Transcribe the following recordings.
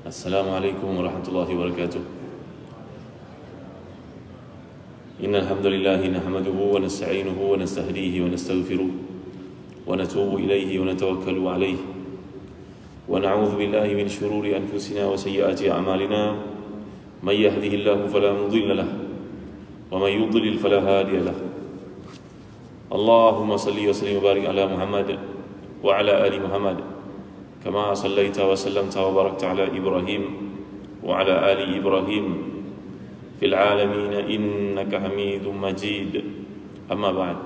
السلام عليكم ورحمة الله وبركاته. إن الحمد لله نحمده ونستعينه ونستهديه ونستغفره ونتوب إليه ونتوكل عليه ونعوذ بالله من شرور أنفسنا وسيئات أعمالنا. من يهده الله فلا مضل له ومن يضلل فلا هادي له. اللهم صل وسلم وبارك على محمد وعلى آل محمد كما صليت وسلمت وباركت على إبراهيم وعلى آل إبراهيم في العالمين إنك حميد مجيد. أما بعد.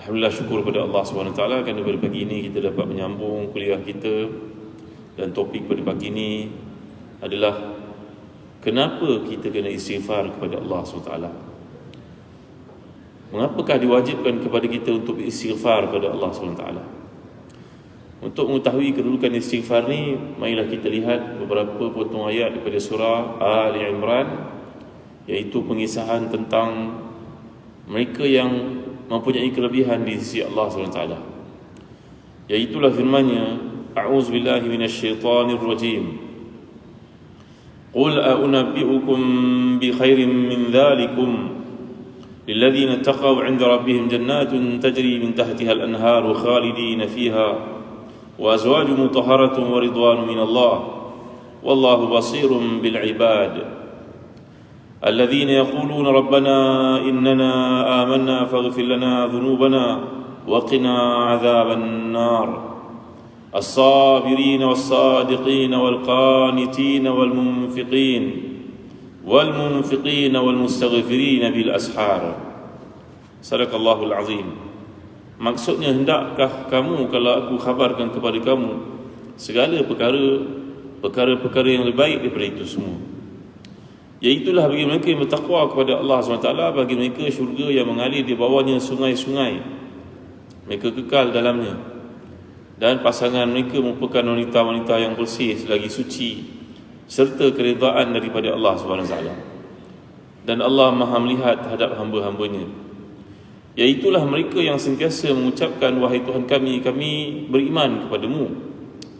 Alhamdulillah, syukur kepada Allah SWT kerana pada pagi ini kita dapat menyambung kuliah kita. Dan topik pada pagi ini adalah kenapa kita kena istighfar kepada Allah SWT. Mengapakah diwajibkan kepada kita untuk istighfar kepada Allah SWT? Untuk mengetahui kedudukan istighfar ni, marilah kita lihat beberapa potong ayat daripada surah Ali Imran, iaitu pengisahan tentang mereka yang mempunyai kelebihan di sisi Allah SWT. Iaitulah firman-Nya, A'udzubillahi minasyaitonirrajim. Qul a'unabbi'ukum bi khairin min dhalikum lilladzina taqaw 'inda rabbihim jannatun tajri min tahtiha al-anharu khalidina fiha وأزواج مطهرة ورضوان من الله والله بصير بالعباد الذين يقولون ربنا إننا آمنا فاغفر لنا ذنوبنا وقنا عذاب النار الصابرين والصادقين والقانتين والمنفقين والمستغفرين بالأسحار. صدق الله العظيم. Maksudnya, hendakkah kamu kalau aku khabarkan kepada kamu segala perkara-perkara yang lebih baik daripada itu semua. Iaitulah bagi mereka yang bertakwa kepada Allah SWT, bagi mereka syurga yang mengalir di bawahnya sungai-sungai, mereka kekal dalamnya. Dan pasangan mereka merupakan wanita-wanita yang bersih selagi suci, serta keredaan daripada Allah SWT. Dan Allah Maha melihat terhadap hamba-hambanya. Iaitulah mereka yang sentiasa mengucapkan, wahai Tuhan kami, kami beriman kepadamu,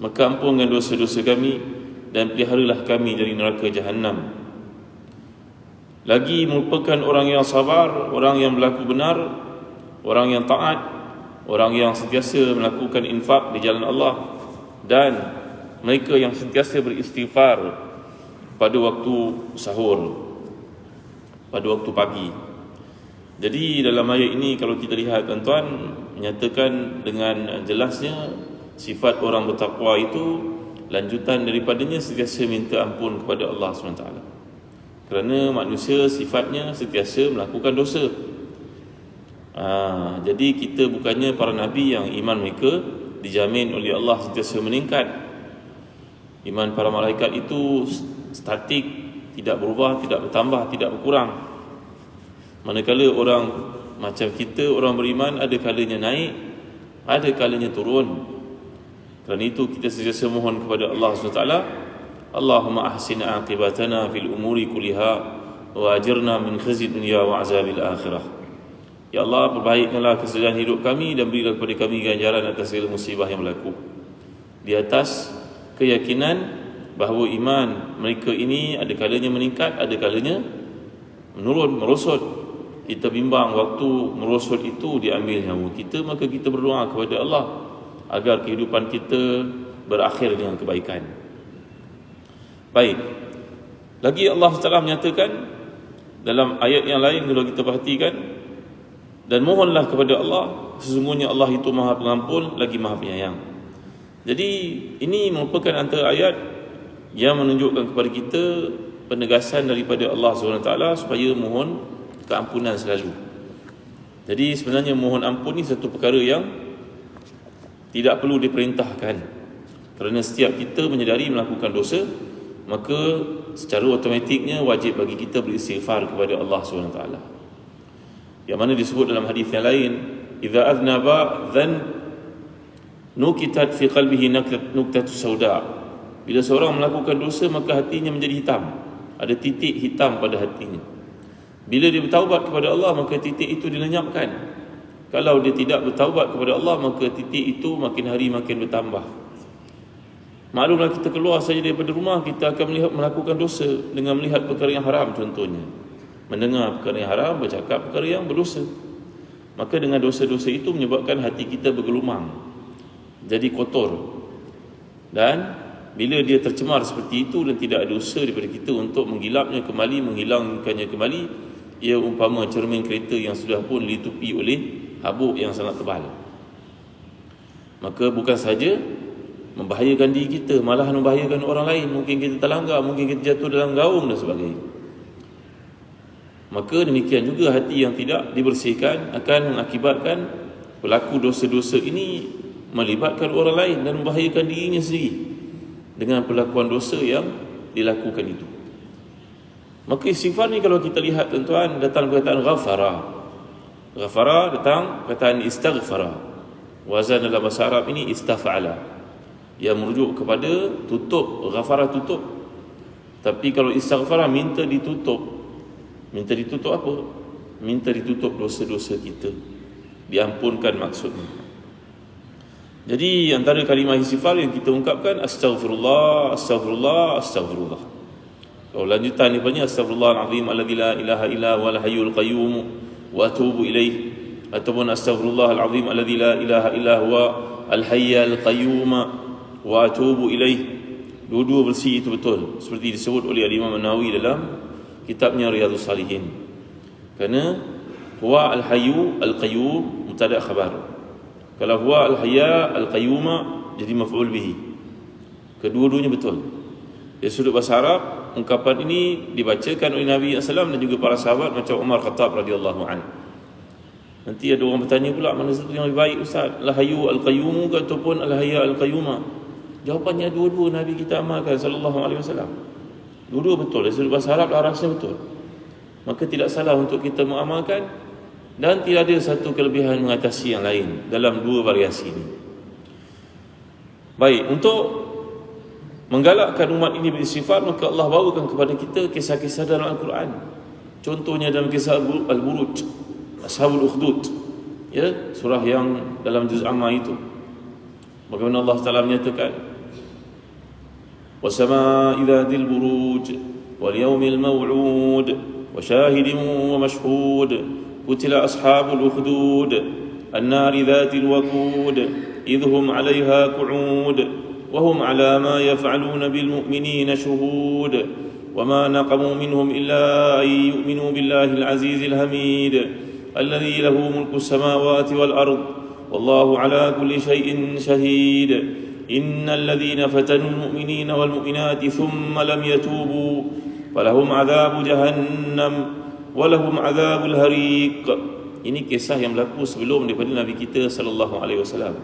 maka ampunkan dosa-dosa kami dan peliharalah kami dari neraka Jahannam. Lagi merupakan orang yang sabar, orang yang berlaku benar, orang yang taat, orang yang sentiasa melakukan infak di jalan Allah, dan mereka yang sentiasa beristighfar pada waktu sahur, pada waktu pagi. Jadi dalam ayat ini kalau kita lihat tuan-tuan, menyatakan dengan jelasnya sifat orang bertakwa itu lanjutan daripadanya sentiasa minta ampun kepada Allah SWT. Kerana manusia sifatnya sentiasa melakukan dosa. Jadi kita bukannya para Nabi yang iman mereka dijamin oleh Allah sentiasa meningkat. Iman para malaikat itu statik, tidak berubah, tidak bertambah, tidak berkurang. Manakala orang macam kita, orang beriman, ada kalanya naik, ada kalanya turun. Kerana itu kita sentiasa mohon kepada Allah SWT, Allahumma ahsin aqibatana fil umuri kuliha wa ajirna min khizyi dunya wa azabil akhirah. Ya Allah, perbaikkanlah kesediaan hidup kami dan berilah kepada kami ganjaran atas segala musibah yang berlaku. Di atas keyakinan bahawa iman mereka ini ada kalanya meningkat, ada kalanya menurun, merosot. Kita bimbang waktu merosot itu diambil nyawa kita, maka kita berdoa kepada Allah agar kehidupan kita berakhir dengan kebaikan. Baik. Lagi Allah Taala menyatakan dalam ayat yang lain, kalau kita perhatikan, dan mohonlah kepada Allah, sesungguhnya Allah itu Maha Pengampun lagi Maha Penyayang. Jadi ini merupakan antara ayat yang menunjukkan kepada kita penegasan daripada Allah SWT supaya mohon keampunan selalu. Jadi sebenarnya mohon ampun ni satu perkara yang tidak perlu diperintahkan. Kerana setiap kita menyedari melakukan dosa, maka secara automatiknya wajib bagi kita beristighfar kepada Allah SWT. Yang mana disebut dalam hadis yang lain, idza aznaba dhan nukitat fi qalbihi nuktatu sauda. Bila seorang melakukan dosa, maka hatinya menjadi hitam. Ada titik hitam pada hatinya. Bila dia bertaubat kepada Allah, maka titik itu dilenyapkan. Kalau dia tidak bertaubat kepada Allah, maka titik itu makin hari makin bertambah. Maklumlah kita keluar saja daripada rumah, kita akan melakukan dosa dengan melihat perkara yang haram contohnya. Mendengar perkara yang haram, bercakap perkara yang berdosa. Maka dengan dosa-dosa itu menyebabkan hati kita bergelumang, jadi kotor. Dan bila dia tercemar seperti itu dan tidak ada usaha daripada kita untuk menghilangkannya kembali, ia umpama cermin kereta yang sudah pun ditutupi oleh habuk yang sangat tebal. Maka bukan saja membahayakan diri kita, malah membahayakan orang lain. Mungkin kita terlanggar, mungkin kita jatuh dalam gaung dan sebagainya. Maka demikian juga hati yang tidak dibersihkan akan mengakibatkan pelaku dosa-dosa ini melibatkan orang lain dan membahayakan dirinya sendiri dengan perlakuan dosa yang dilakukan itu. Maka istighfar ni kalau kita lihat tuan-tuan, datang perkataan ghafara. Ghafara datang perkataan istaghfara. Wazan dalam bahasa Arab ini istafa'ala, yang merujuk kepada tutup. Ghafara tutup. Tapi kalau istaghfara minta ditutup. Minta ditutup apa? Minta ditutup dosa-dosa kita, diampunkan maksudnya. Jadi antara kalimah istighfar yang kita ungkapkan astaghfirullah, astaghfirullah, astaghfirullah. Kalau lanjutan ni banyak, astaghfirullahalazim alladzi la ilaha illa huwal hayyul qayyum wa atubu ilaih, ataupun astaghfirullahalazim alladzi la ilaha illa huwa al hayyul qayyum wa atubu ilaih. Dua-dua versi itu betul, seperti disebut oleh Imam An-Nawawi dalam kitabnya Riyadhus Salihin. Kerana huwa al hayyu al qayyum mubtada khabar. Kalau huwa al-hayya al-qayyuma jadi maf'ul bihi. Kedua-duanya betul. Dari sudut bahasa Arab, ungkapan ini dibacakan oleh Nabi SAW dan juga para sahabat macam Umar Khattab radhiyallahu anhu. Nanti ada orang bertanya pula, mana satu yang lebih baik Ustaz? Al-hayyu al-qayyum ataupun al-hayya al-qayyuma? Jawapannya dua-dua Nabi kita amalkan sallallahu alaihi wasallam. Dua-dua betul. Dari sudut bahasa Arab rasanya betul. Maka tidak salah untuk kita mengamalkan, dan tidak ada satu kelebihan mengatasi yang lain dalam dua variasi ini. Baik, untuk menggalakkan umat ini beristighfar, maka Allah bawakan kepada kita kisah-kisah dalam Al-Quran. Contohnya dalam kisah Al-Buruj, Ashabul Ukhdud, ya, surah yang dalam juz amma itu. Bagaimana Allah Taala menyatakan, "Was-samaa'i dzatil buruj wal yawmil maw'ud wa syahidin wa mashhud." قتل أصحاب الأخدود النار ذات الوقود إذ هم عليها قعود وهم على ما يفعلون بالمؤمنين شهود وما نقموا منهم إلا أن يؤمنوا بالله العزيز الحميد الذي له ملك السماوات والأرض والله على كل شيء شهيد إن الذين فتنوا المؤمنين والمؤمنات ثم لم يتوبوا فلهم عذاب جهنم walahum adzabul hariq. Ini kisah yang berlaku sebelum daripada Nabi kita sallallahu alaihi wasallam,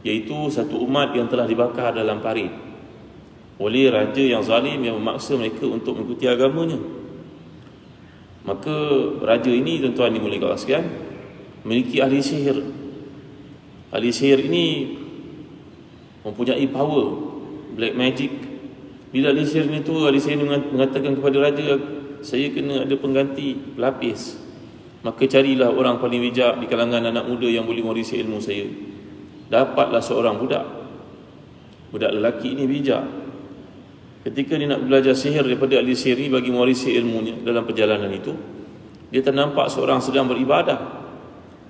iaitu satu umat yang telah dibakar dalam parit oleh raja yang zalim yang memaksa mereka untuk mengikuti agamanya. Maka raja ini, tuan-tuan dimuliakan Allah sekalian, memiliki ahli sihir. Ahli sihir ini mempunyai power, black magic. Bila ahli sihir itu, ahli sihir mengatakan kepada raja, saya kena ada pengganti pelapis, maka carilah orang paling bijak di kalangan anak muda yang boleh mewarisi ilmu saya. Dapatlah seorang budak lelaki ini bijak. Ketika dia nak belajar sihir daripada ahli sihir ini bagi mewarisi ilmunya, dalam perjalanan itu dia ternampak seorang sedang beribadah.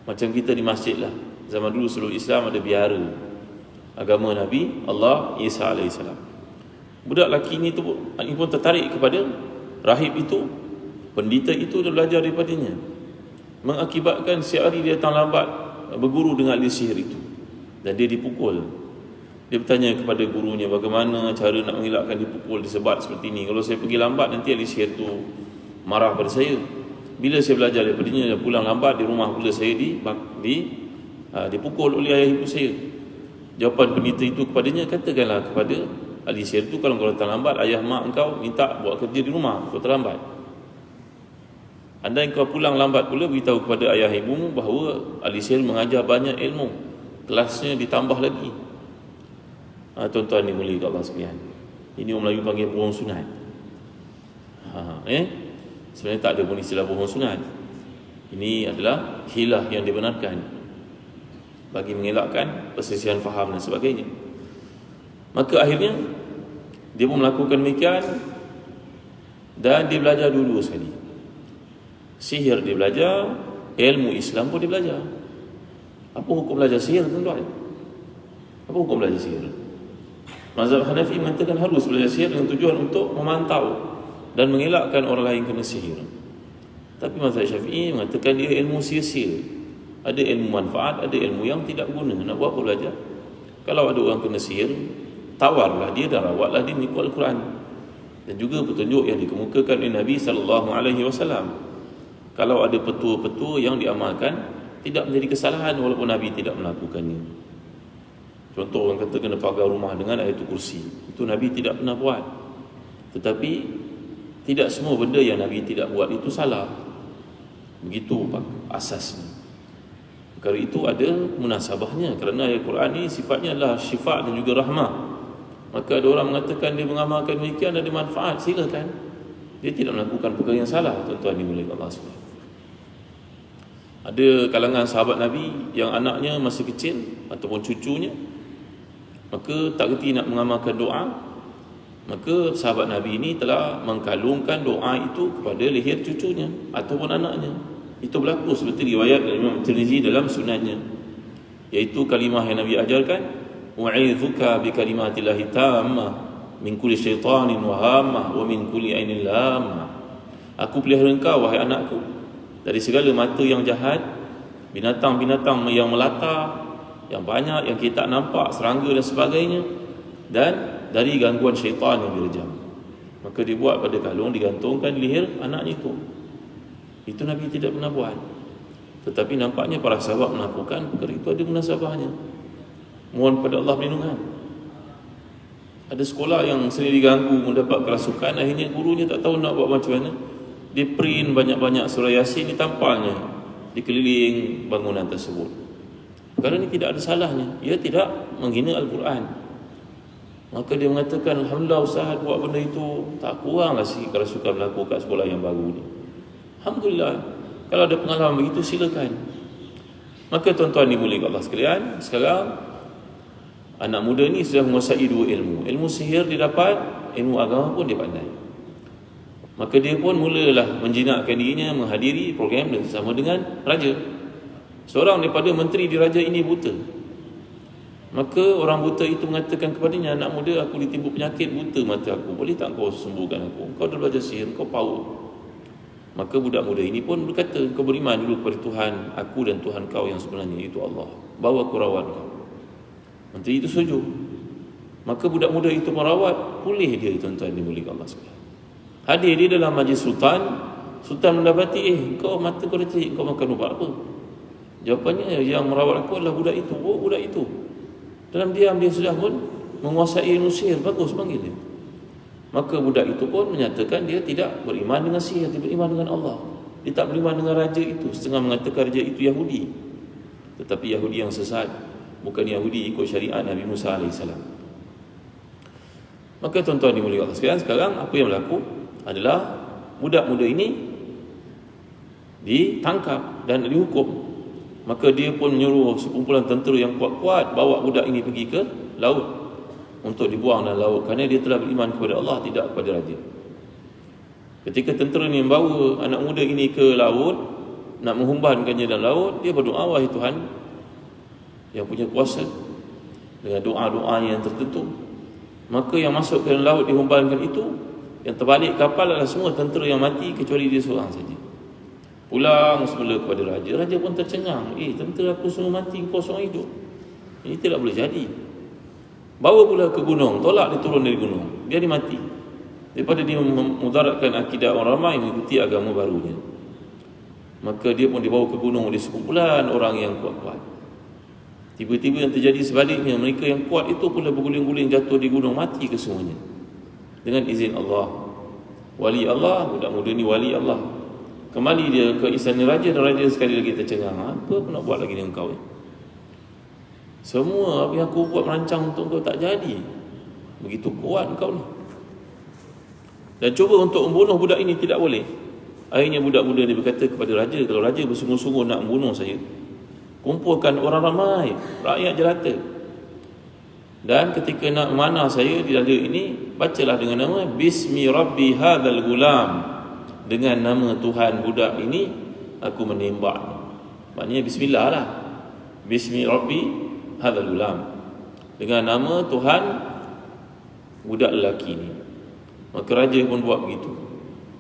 Macam kita di masjid lah. Zaman dulu sebelum Islam ada biara agama Nabi Allah Isa AS. Budak lelaki ini pun tertarik kepada rahib itu, pendeta itu, dan belajar daripadanya. Mengakibatkan setiap hari dia datang lambat berguru dengan ahli sihir itu, dan dia dipukul. Dia bertanya kepada gurunya, bagaimana cara nak mengelakkan dipukul, disebat seperti ini? Kalau saya pergi lambat, nanti ahli sihir itu marah pada saya. Bila saya belajar daripadanya dan pulang lambat, di rumah pula saya dipukul oleh ayah ibu saya. Jawapan pendeta itu kepadanya, katakanlah kepada ahli sihir itu, kalau kau datang lambat, ayah mak engkau minta buat kerja di rumah, kau terlambat. Andai kau pulang lambat pula, beritahu kepada ayah ibumu bahawa ahli sihir mengajar banyak ilmu, kelasnya ditambah lagi. Tuan-tuan dimuliakan Allah sekalian, ini orang Melayu panggil bohong sunat. Sebenarnya tak ada pun istilah bohong sunat. Ini adalah hilah yang dibenarkan bagi mengelakkan perselisihan faham dan sebagainya. Maka akhirnya dia pun melakukan demikian, dan dia belajar dulu sekali. Sihir dia belajar, ilmu Islam pun dia belajar. Apa hukum belajar sihir, tuan-tuan? Apa hukum belajar sihir? Mazhab Hanafi mengatakan harus belajar sihir dengan tujuan untuk memantau dan mengelakkan orang lain kena sihir. Tapi mazhab Syafi'i mengatakan dia ilmu sia-sia. Ada ilmu manfaat, ada ilmu yang tidak guna. Nak buat apa belajar? Kalau ada orang kena sihir, tawarlah dia dan rawatlah dia mengikut Al-Quran. Dan juga petunjuk yang dikemukakan oleh Nabi SAW. Kalau ada petua-petua yang diamalkan, tidak menjadi kesalahan walaupun Nabi tidak melakukannya. Contoh, orang kata kena pagar rumah dengan ayatul kursi, itu Nabi tidak pernah buat. Tetapi tidak semua benda yang Nabi tidak buat itu salah. Begitu asasnya. Perkara itu ada munasabahnya, kerana ayat Quran ini sifatnya adalah syifa dan juga rahmah. Maka ada orang mengatakan dia mengamalkan demikian ada manfaat, silakan. Dia tidak melakukan perkara yang salah, tuan-tuan dimulai Allah SWT. Ada kalangan sahabat Nabi yang anaknya masih kecil ataupun cucunya, maka tak kerti nak mengamalkan doa, maka sahabat Nabi ini telah mengkalungkan doa itu kepada leher cucunya ataupun anaknya. Itu berlaku seperti riwayat Imam Tirmizi dalam sunannya, iaitu kalimah yang Nabi ajarkan, wa'idzuka bi kalimatillahi tammah min kulli syaitanin wa hammah wa min kulli ainin lamah. Aku pelihara engkau wahai anakku dari segala mata yang jahat, binatang-binatang yang melata, yang banyak yang kita tak nampak, serangga dan sebagainya, dan dari gangguan syaitan yang direjam. Maka dibuat pada kalung, digantungkan di leher anaknya itu. Itu Nabi tidak pernah buat. Tetapi nampaknya para sahabat melakukan perkara itu, ada munasabahnya. Mohon pada Allah perlindungan. Ada sekolah yang sering diganggu, mendapat kerasukan, akhirnya gurunya tak tahu nak buat macam mana. Dia print banyak-banyak surah Yasin, ditampalnya di keliling bangunan tersebut. Kerana ini tidak ada salahnya, ia tidak menghina Al-Quran. Maka dia mengatakan, alhamdulillah Ustaz buat benda itu, tak kuranglah si kerasukan berlaku kat sekolah yang baru ni. Alhamdulillah. Kalau ada pengalaman begitu, silakan. Maka tuan-tuan dimuliakan Allah sekalian, sekarang anak muda ni sudah menguasai dua ilmu. Ilmu sihir dia dapat, ilmu agama pun dia pandai. Maka dia pun mulalah menjinakkan dirinya menghadiri program bersama dengan raja. Seorang daripada menteri di raja ini buta. Maka orang buta itu mengatakan kepadanya, anak muda, aku ditimbul penyakit buta mata aku, boleh tak kau sembuhkan aku? Kau dah belajar sihir, kau power. Maka budak muda ini pun berkata, kau beriman dulu kepada Tuhan aku dan Tuhan kau yang sebenarnya, iaitu Allah. Bawa aku rawat kau. Menteri itu setuju. Maka budak muda itu merawat, pulih dia, tuan-tuan dimuliakan Allah sekalian. Hadir dia dalam majlis sultan. Sultan mendapati, kau mata kau dah cerik, kau makan ubat apa? Jawapannya, yang merawat aku adalah budak itu. Oh, budak itu. Dalam diam dia sudah pun menguasai ilmu sihir. Bagus, panggil dia. Maka budak itu pun menyatakan dia tidak beriman dengan sihir, dia beriman dengan Allah. Dia tak beriman dengan raja itu. Setengah mengatakan raja itu Yahudi, tetapi Yahudi yang sesat, bukan Yahudi ikut syariat Nabi Musa AS. Maka tuan-tuan dimuliakan Allah sekalian, sekarang apa yang berlaku adalah budak muda ini ditangkap dan dihukum. Maka dia pun menyuruh sekumpulan tentera yang kuat-kuat bawa budak ini pergi ke laut untuk dibuang dalam laut, kerana dia telah beriman kepada Allah, tidak kepada raja. Ketika tentera ini membawa anak muda ini ke laut, nak menghumbankannya dalam laut, dia berdoa, wahai Tuhan yang punya kuasa, dengan doa-doa yang tertentu. Maka yang masuk ke dalam laut dihumbankan itu, yang terbalik kapal adalah semua tentera yang mati kecuali dia seorang saja. Pulang semula kepada raja. Raja pun tercengang, tentera aku semua mati, kau seorang hidup. Ini tidak boleh jadi. Bawa pula ke gunung, tolak dia turun dari gunung, dia mati. Daripada dia memudaratkan akidah orang ramai mengikuti agama barunya. Maka dia pun dibawa ke gunung oleh sekumpulan orang yang kuat-kuat. Tiba-tiba yang terjadi sebaliknya, mereka yang kuat itu pula berguling-guling jatuh di gunung, mati kesemuanya dengan izin Allah. Wali Allah, budak muda ni wali Allah. Kembali dia ke istana raja, dan raja sekali lagi tercengang. Apa aku nak buat lagi dengan kau? Semua apa yang aku buat merancang untuk kau tak jadi. Begitu kuat kau ni. Dan cuba untuk membunuh budak ini, tidak boleh. Akhirnya budak muda ni berkata kepada raja, kalau raja bersungguh-sungguh nak membunuh saya, kumpulkan orang ramai, rakyat jelata. Dan ketika nak memanah saya di dada ini, bacalah dengan nama Bismi Rabbi Hadzal Gulam, dengan nama Tuhan budak ini aku menembak. Maknanya bismillah lah, Bismi Rabbi Hadzal Gulam, dengan nama Tuhan budak lelaki ini. Maka raja pun buat begitu.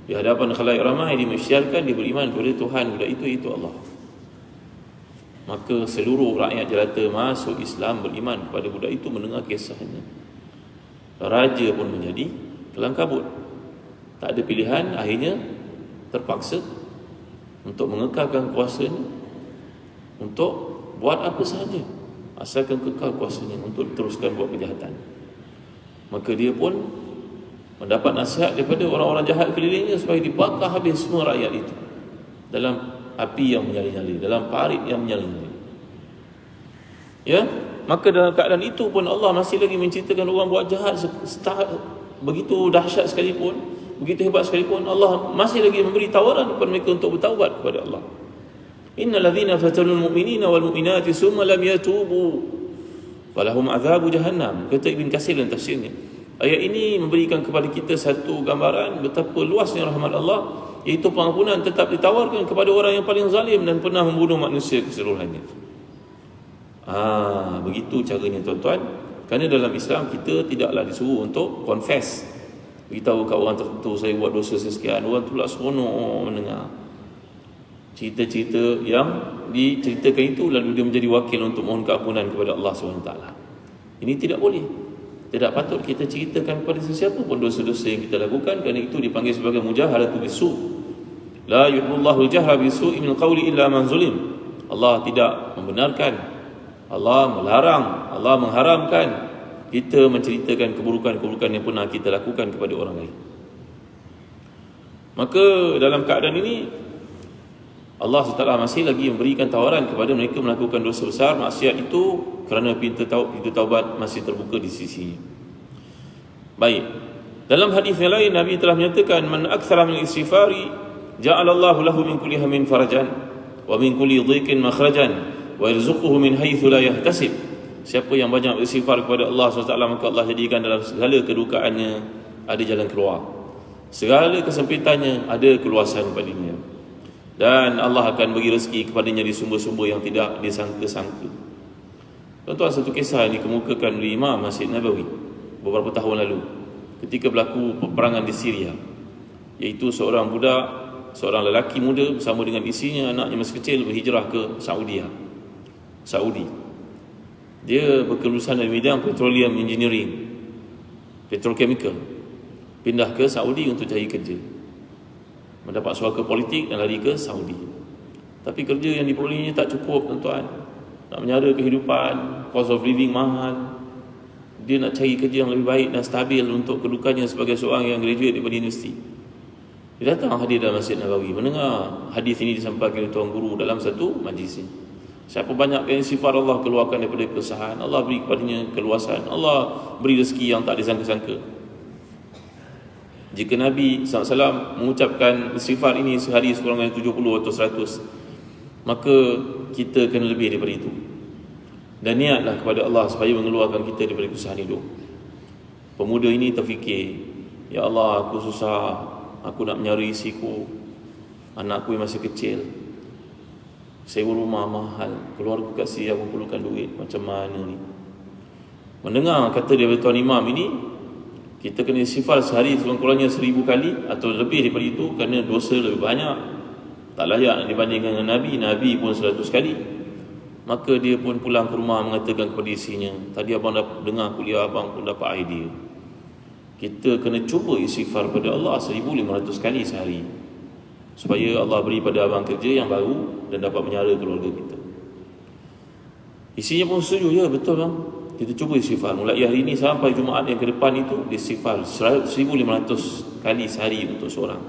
Di hadapan khalayak ramai dia menyiarkan, dia beriman kepada Tuhan budak itu Allah. Maka seluruh rakyat jelata masuk Islam, beriman kepada budak itu, mendengar kisahnya. Raja pun menjadi kelang kabut, tak ada pilihan, akhirnya terpaksa untuk mengekalkan kuasanya, untuk buat apa sahaja asalkan kekal kuasanya, untuk teruskan buat kejahatan. Maka dia pun mendapat nasihat daripada orang-orang jahat kelilingnya supaya dibakar habis semua rakyat itu dalam api yang menyala-nyala, dalam parit yang menyala-nyala. Ya, maka dalam keadaan itu pun Allah masih lagi menceritakan orang buat jahat begitu dahsyat sekalipun, begitu hebat sekalipun, Allah masih lagi memberi tawaran kepada mereka untuk bertaubat kepada Allah. Innal ladzina fatanul mu'minina wal mu'minati summa lam yatubu falahum adzabu jahannam. Kata Ibn Katsir dalam tafsirnya, ayat ini memberikan kepada kita satu gambaran betapa luasnya rahmat Allah, iaitu pengampunan tetap ditawarkan kepada orang yang paling zalim dan pernah membunuh manusia keseluruhannya. Begitu caranya tuan-tuan. Kerana dalam Islam kita tidaklah disuruh untuk confess, beritahu kat orang tertentu saya buat dosa sekian, orang tu pula seronok mendengar cerita-cerita yang diceritakan itu, lalu dia menjadi wakil untuk mohon keampunan kepada Allah SWT. Ini tidak boleh. Tidak patut kita ceritakan kepada sesiapa pun dosa-dosa yang kita lakukan, kerana itu dipanggil sebagai mujaharatu bisu'. La yuhibbullahu al-jahra bisu'i minal qawli illa man zulim. Allah tidak membenarkan, Allah melarang, Allah mengharamkan kita menceritakan keburukan-keburukan yang pernah kita lakukan kepada orang lain. Maka dalam keadaan ini Allah SWT masih lagi memberikan tawaran kepada mereka melakukan dosa besar, maksiat itu, kerana pintu taubat masih terbuka di sisinya. Baik, dalam hadis yang lain Nabi telah menyatakan, man aktsara min istighfari ja'alallahu lahu min kulli hammin farajan wa min kulli dhiqin makhrajan wa yarzuquhu min haitsu la yahtasib. Siapa yang banyak beristighfar kepada Allah SWT, maka Allah jadikan dalam segala kedukaannya ada jalan keluar, segala kesempitannya ada keluasan padanya, dan Allah akan bagi rezeki kepadanya di sumber-sumber yang tidak disangka-sangka. Tuan-tuan, satu kisah yang dikemukakan oleh Imam Masjid Nabawi beberapa tahun lalu ketika berlaku peperangan di Syria, iaitu seorang budak, seorang lelaki muda bersama dengan isinya, anaknya masih kecil, berhijrah ke Saudi. Dia berkelulusan dalam bidang petroleum engineering, petrochemical, pindah ke Saudi untuk cari kerja, mendapat suaka politik dan lari ke Saudi. Tapi kerja yang diperolehnya tak cukup, tuan-tuan. Nak menyara kehidupan, cost of living mahal. Dia nak cari kerja yang lebih baik dan stabil untuk kedudukannya sebagai seorang yang graduate daripada universiti. Dia datang hadir dalam Masjid Nabawi, mendengar hadis ini disampaikan oleh tuan guru dalam satu majlis ini. Siapa banyakkan sifat Allah keluarkan daripada kesusahan, Allah beri kepadanya keluasan, Allah beri rezeki yang tak disangka-sangka. Jika Nabi SAW mengucapkan istighfar ini sehari sekurang-kurangnya 70 atau 100, maka kita kena lebih daripada itu. Dan niatlah kepada Allah supaya mengeluarkan kita daripada kesusahan hidup. Pemuda ini terfikir, ya Allah, aku susah, aku nak menyara isiku, anakku yang masih kecil, sewa rumah mahal, keluarga kasih aku perlukan duit, macam mana ni? Mendengar kata daripada Tuan Imam ini, kita kena istighfar sehari sekurang-kurangnya 1000 kali atau lebih daripada itu, kerana dosa lebih banyak, tak layak dibandingkan dengan Nabi pun 100 kali. Maka dia pun pulang ke rumah mengatakan kepada isinya, tadi abang dah dengar kuliah abang pun dapat idea, kita kena cuba istighfar pada Allah 1500 kali sehari, supaya Allah beri pada abang kerja yang baru dan dapat menyara keluarga kita. Isinya pun setuju, ya betul bang, kita cuba istighfar mulai hari ini sampai Jumaat yang ke depan itu, istighfar 1500 kali sehari untuk seorang,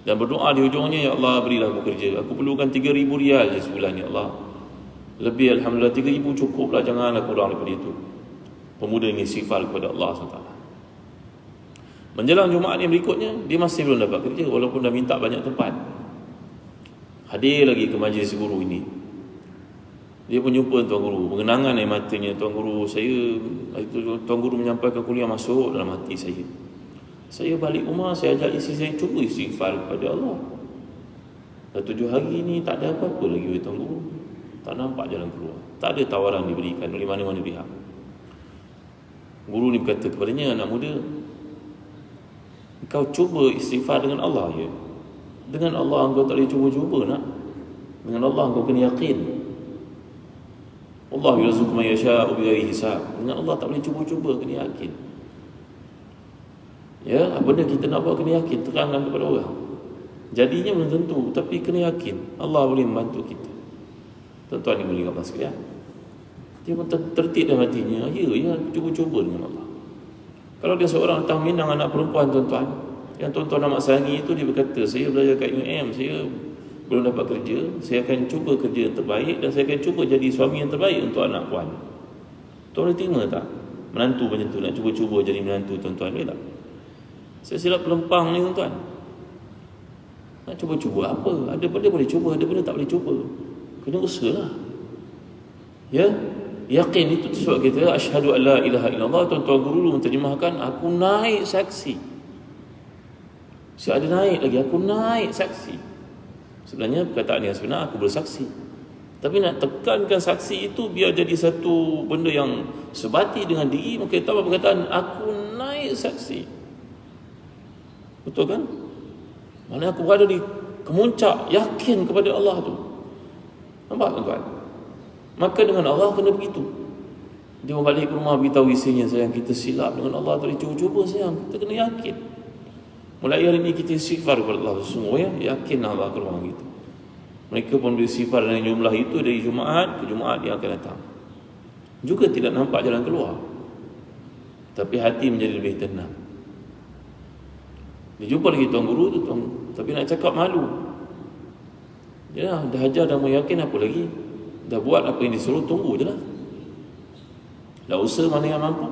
dan berdoa di hujungnya, ya Allah berilah aku kerja, aku perlukan 3000 rial je sebulan, ya Allah. Lebih, Alhamdulillah 3000 cukuplah, janganlah kurang daripada itu. Pemuda ini istighfar kepada Allah SWT. Menjelang Jumaat yang berikutnya, dia masih belum dapat kerja walaupun dah minta banyak tempat. Hadir lagi ke majlis guru ini. Dia pun jumpa Tuan Guru, mengenangan air matanya. Tuan Guru, Tuan Guru menyampaikan kuliah masuk dalam hati saya. Saya balik rumah, saya ajak isteri saya cuba istighfar kepada Allah. Dah 7 hari ni tak ada apa-apa lagi oleh Tuan Guru. Tak nampak jalan keluar. Tak ada tawaran diberikan oleh mana-mana pihak. Guru ni berkata kepadanya, anak muda, kau cuba istighfar dengan Allah ya. Dengan Allah engkau tak boleh cuba-cuba nak. Dengan Allah engkau kena yakin. Allah yarzuqu man yasha'u bighairi hisab. Dengan Allah tak boleh cuba-cuba, kena yakin. Ya, apa benda kita nak buat kena yakin, terangkan kepada orang. Jadinya belum tentu, tapi kena yakin Allah boleh membantu kita. Tuan-tuan yang mulia Allah sekalian, dia pun tertib dalam hatinya, ya, cuba-cuba dengan Allah. Kalau dia seorang datang minang anak perempuan, tuan-tuan, yang tuan-tuan nak sayangi itu, dia berkata, saya belajar kat UM, saya belum dapat kerja, saya akan cuba kerja yang terbaik dan saya akan cuba jadi suami yang terbaik untuk anak puan. Tuan boleh terima tak? Menantu macam tu, nak cuba-cuba jadi menantu, tuan-tuan, boleh tak? Saya silap pelempang ni, tuan-tuan. Nak cuba-cuba apa? Ada benda boleh cuba, ada benda tak boleh cuba. Kena usahalah. Ya, yakin itu sebab kita asyhadu an la ilaha illallah. Tuan-tuan guru dulu menterjemahkan, aku naik saksi. Saya ada naik lagi, aku naik saksi. Sebenarnya perkataan yang sebenar, aku bersaksi. Tapi nak tekankan saksi itu biar jadi satu benda yang sebati dengan diri, maka tambah perkataan aku naik saksi. Betul kan? Mana aku berada di kemuncak yakin kepada Allah tu. Nampak tuan-tuan? Maka dengan Allah kena begitu. Dia balik ke rumah beritahu isinya, sayang kita silap dengan Allah tadi, cuba-cuba sayang, kita kena yakin. Mulai hari ini kita istighfar kepada Allah semua, ya, yakin Allah ke rumah kita. Mereka pun beristighfar dengan jumlah itu dari Jumaat ke Jumaat yang akan datang. Juga tidak nampak jalan keluar, tapi hati menjadi lebih tenang. Dia jumpa lagi tuan guru tu, tapi nak cakap malu. Dia dah ajar, dah mau yakin, apa lagi? Dah buat apa yang disuruh, tunggu je lah. Dah usaha mana yang mampu.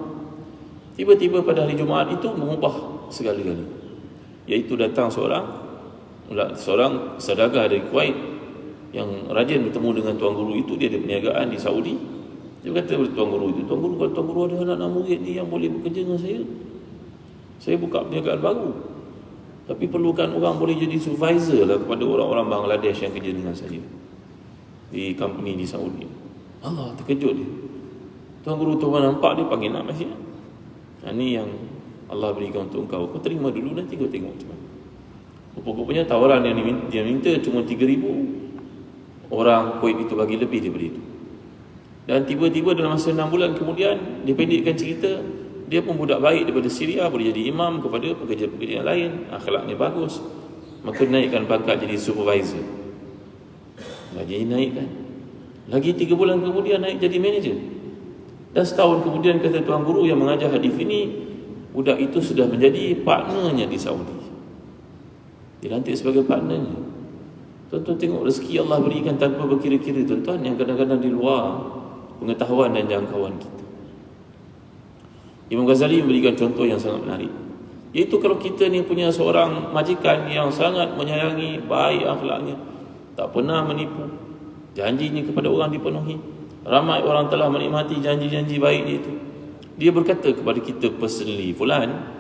Tiba-tiba pada hari Jumaat itu mengubah segala-galanya. Iaitu datang seorang saudagar dari Kuwait yang rajin bertemu dengan tuan guru itu. Dia ada perniagaan di Saudi. Dia berkata kepada tuan guru itu, tuan guru, kalau tuan guru ada anak-anak murid ni yang boleh bekerja dengan saya buka perniagaan baru, tapi perlukan orang boleh jadi supervisor lah kepada orang-orang Bangladesh yang kerja dengan saya di company di Saudi. Allah, terkejut dia. Tuan guru tu nampak, dia panggil nak masih. Ini yang Allah berikan untuk engkau, kau terima dulu, nanti kau tengok macam mana. Rupa-rupanya tawaran yang dia minta cuma 3,000. Orang Kuwait itu bagi lebih daripada itu. Dan tiba-tiba dalam masa 6 bulan kemudian, dia pendekkan cerita, dia pun budak baik daripada Syria, boleh jadi imam kepada pekerja-pekerja yang lain, akhlaknya bagus. Maka naikkan pangkat jadi supervisor. Lagi naikkan. Lagi 3 bulan kemudian naik jadi manager. Dan setahun kemudian, kata tuan guru yang mengajar hadis ini, budak itu sudah menjadi partnernya di Saudi. Dilantik sebagai partnernya. Tuan-tuan tengok rezeki Allah berikan tanpa berkira-kira, tuan-tuan, yang kadang-kadang di luar pengetahuan dan jangkauan kita. Imam Ghazali memberikan contoh yang sangat menarik, iaitu kalau kita ni punya seorang majikan yang sangat menyayangi, baik akhlaknya, tak pernah menipu, janjinya kepada orang dipenuhi, ramai orang telah menikmati janji-janji baik itu. Dia berkata kepada kita personally, fulan,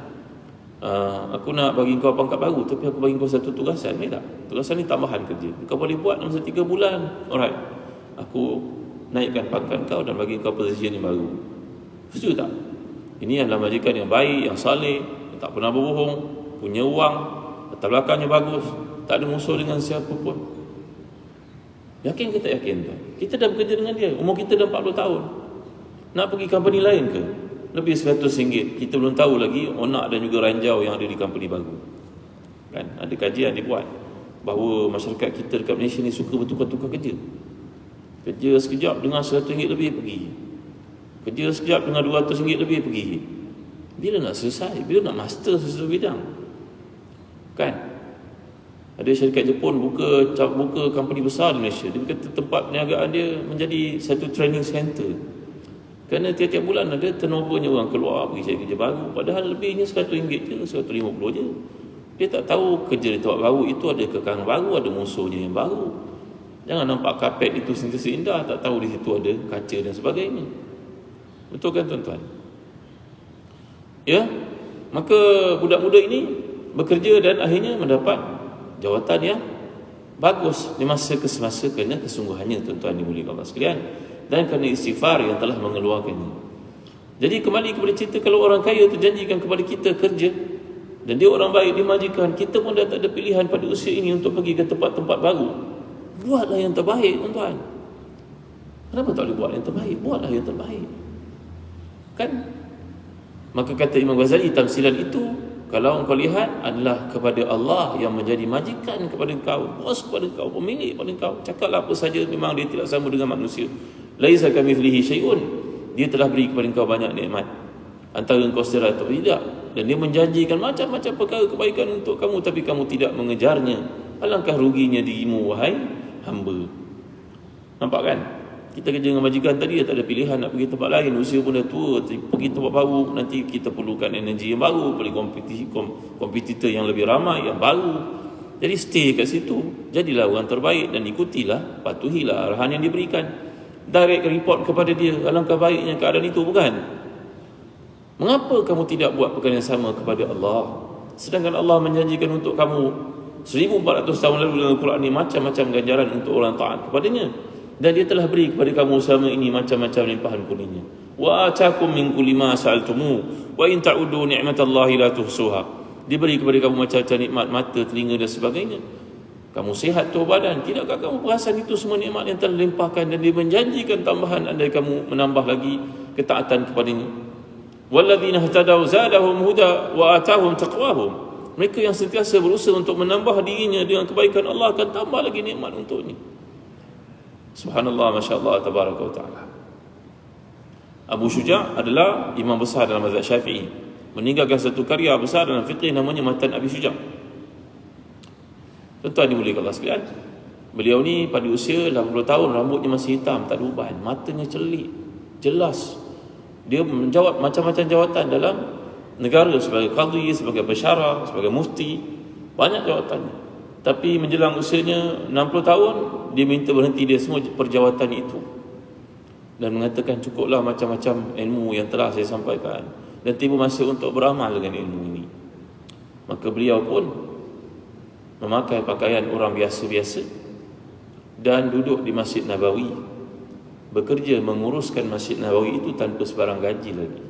aku nak bagi kau pangkat baru, tapi aku bagi kau satu tugasan. Tak? Tugasan ni tambahan kerja, kau boleh buat dalam 3 bulan. Alright, aku naikkan pangkat kau dan bagi kau position yang baru. Setuju tak? Ini adalah majikan yang baik, yang saleh, yang tak pernah berbohong, punya wang, latar belakangnya bagus, tak ada musuh dengan siapa pun. Yakin ke tak yakin tu? Kita dah bekerja dengan dia, umur kita dah 40 tahun. Nak pergi company lain ke? Lebih RM100, kita belum tahu lagi onak dan juga ranjau yang ada di company baru. Kan? Ada kajian dibuat bahawa masyarakat kita dekat Malaysia ni suka bertukar-tukar kerja. Kerja sekejap dengan RM100 lebih pergi. Kerja sekejap dengan RM200 lebih pergi. Bila nak selesai? Bila nak master sesuatu bidang? Kan? Ada syarikat Jepun buka company besar di Malaysia. Dia berkata tempat perniagaan dia menjadi satu training center. Kerana tiap-tiap bulan ada turnovernya, orang keluar pergi cari kerja baru. Padahal lebihnya RM100 je, RM150 je. Dia tak tahu kerja di tempat baru itu ada kekang baru, ada musuhnya yang baru. Jangan nampak kapet itu sentiasa indah, tak tahu di situ ada kaca dan sebagainya. Betul kan tuan-tuan? Ya, maka budak muda ini bekerja dan akhirnya mendapat jawatan yang bagus di masa ke semasa kerana kesungguhannya, tuan-tuan dimuliakan Allah sekalian, dan kerana istighfar yang telah mengeluarkannya. Jadi kembali kepada cerita, kalau orang kaya tu janjikan kepada kita kerja dan dia orang baik, dia majikan, kita pun dah tak ada pilihan pada usia ini untuk pergi ke tempat-tempat baru. Buatlah yang terbaik, tuan-tuan. Kenapa tak boleh buat yang terbaik? Buatlah yang terbaik. Kan? Maka kata Imam Ghazali, tamsilan itu kalau engkau lihat adalah kepada Allah yang menjadi majikan kepada engkau, bos kepada engkau, pemilik kepada engkau. Cakaplah apa saja, memang dia tidak sama dengan manusia. Laisa kamitslihi syai'un. Dia telah beri kepada engkau banyak nikmat, antara engkau sedar atau tidak, dan dia menjanjikan macam-macam perkara kebaikan untuk kamu, tapi kamu tidak mengejarnya. Alangkah ruginya dirimu, wahai hamba. Nampak kan? Kita kerja dengan majikan tadi, tak ada pilihan nak pergi tempat lain, usia pun dah tua, pergi tempat baru, nanti kita perlukan energi yang baru, perlu kompetitor yang lebih ramai, yang baru. Jadi stay kat situ, jadilah orang terbaik dan ikutilah, patuhilah arahan yang diberikan. Direct report kepada dia, alangkah baiknya keadaan itu, bukan? Mengapa kamu tidak buat perkara yang sama kepada Allah? Sedangkan Allah menjanjikan untuk kamu 1400 tahun lalu dalam Al-Quran ini macam-macam ganjaran untuk orang taat kepadanya, dan dia telah beri kepada kamu selama ini macam-macam limpahan kurnianya. Wa atakum min kulli ma sa'altumu wa in ta'udu ni'matallahi la tuhsuha. Diberi kepada kamu macam-macam nikmat, mata, telinga dan sebagainya. Kamu sihat tubuh badan, tidakkah kamu perasan itu semua nikmat yang telah limpahkan, dan dia menjanjikan tambahan andai kamu menambah lagi ketaatan kepadanya. Walladzina ihtadaw zadahum huda wa atahum taqwahum. Mereka yang sentiasa berusaha untuk menambah dirinya dengan kebaikan, Allah akan tambah lagi nikmat untuknya. Subhanallah, masya-Allah, tabaraka wa taala. Abu Syuja' adalah imam besar dalam mazhab Syafi'i, meninggalkan satu karya besar dalam fiqh namanya Matan Abi Syuja'. Tuan-tuan dimuliakan Allah sekalian, beliau ni pada usia 80 tahun, rambutnya masih hitam, tak ada uban, matanya celik, jelas. Dia menjawab macam-macam jawatan dalam negara, sebagai qadhi, sebagai basyara, sebagai mufti, banyak jawatannya. Tapi menjelang usianya 60 tahun, dia minta berhenti dia semua perjawatan itu dan mengatakan, cukuplah macam-macam ilmu yang telah saya sampaikan, dan tiba masa untuk beramal dengan ilmu ini. Maka beliau pun memakai pakaian orang biasa-biasa dan duduk di Masjid Nabawi, bekerja menguruskan Masjid Nabawi itu tanpa sebarang gaji lagi,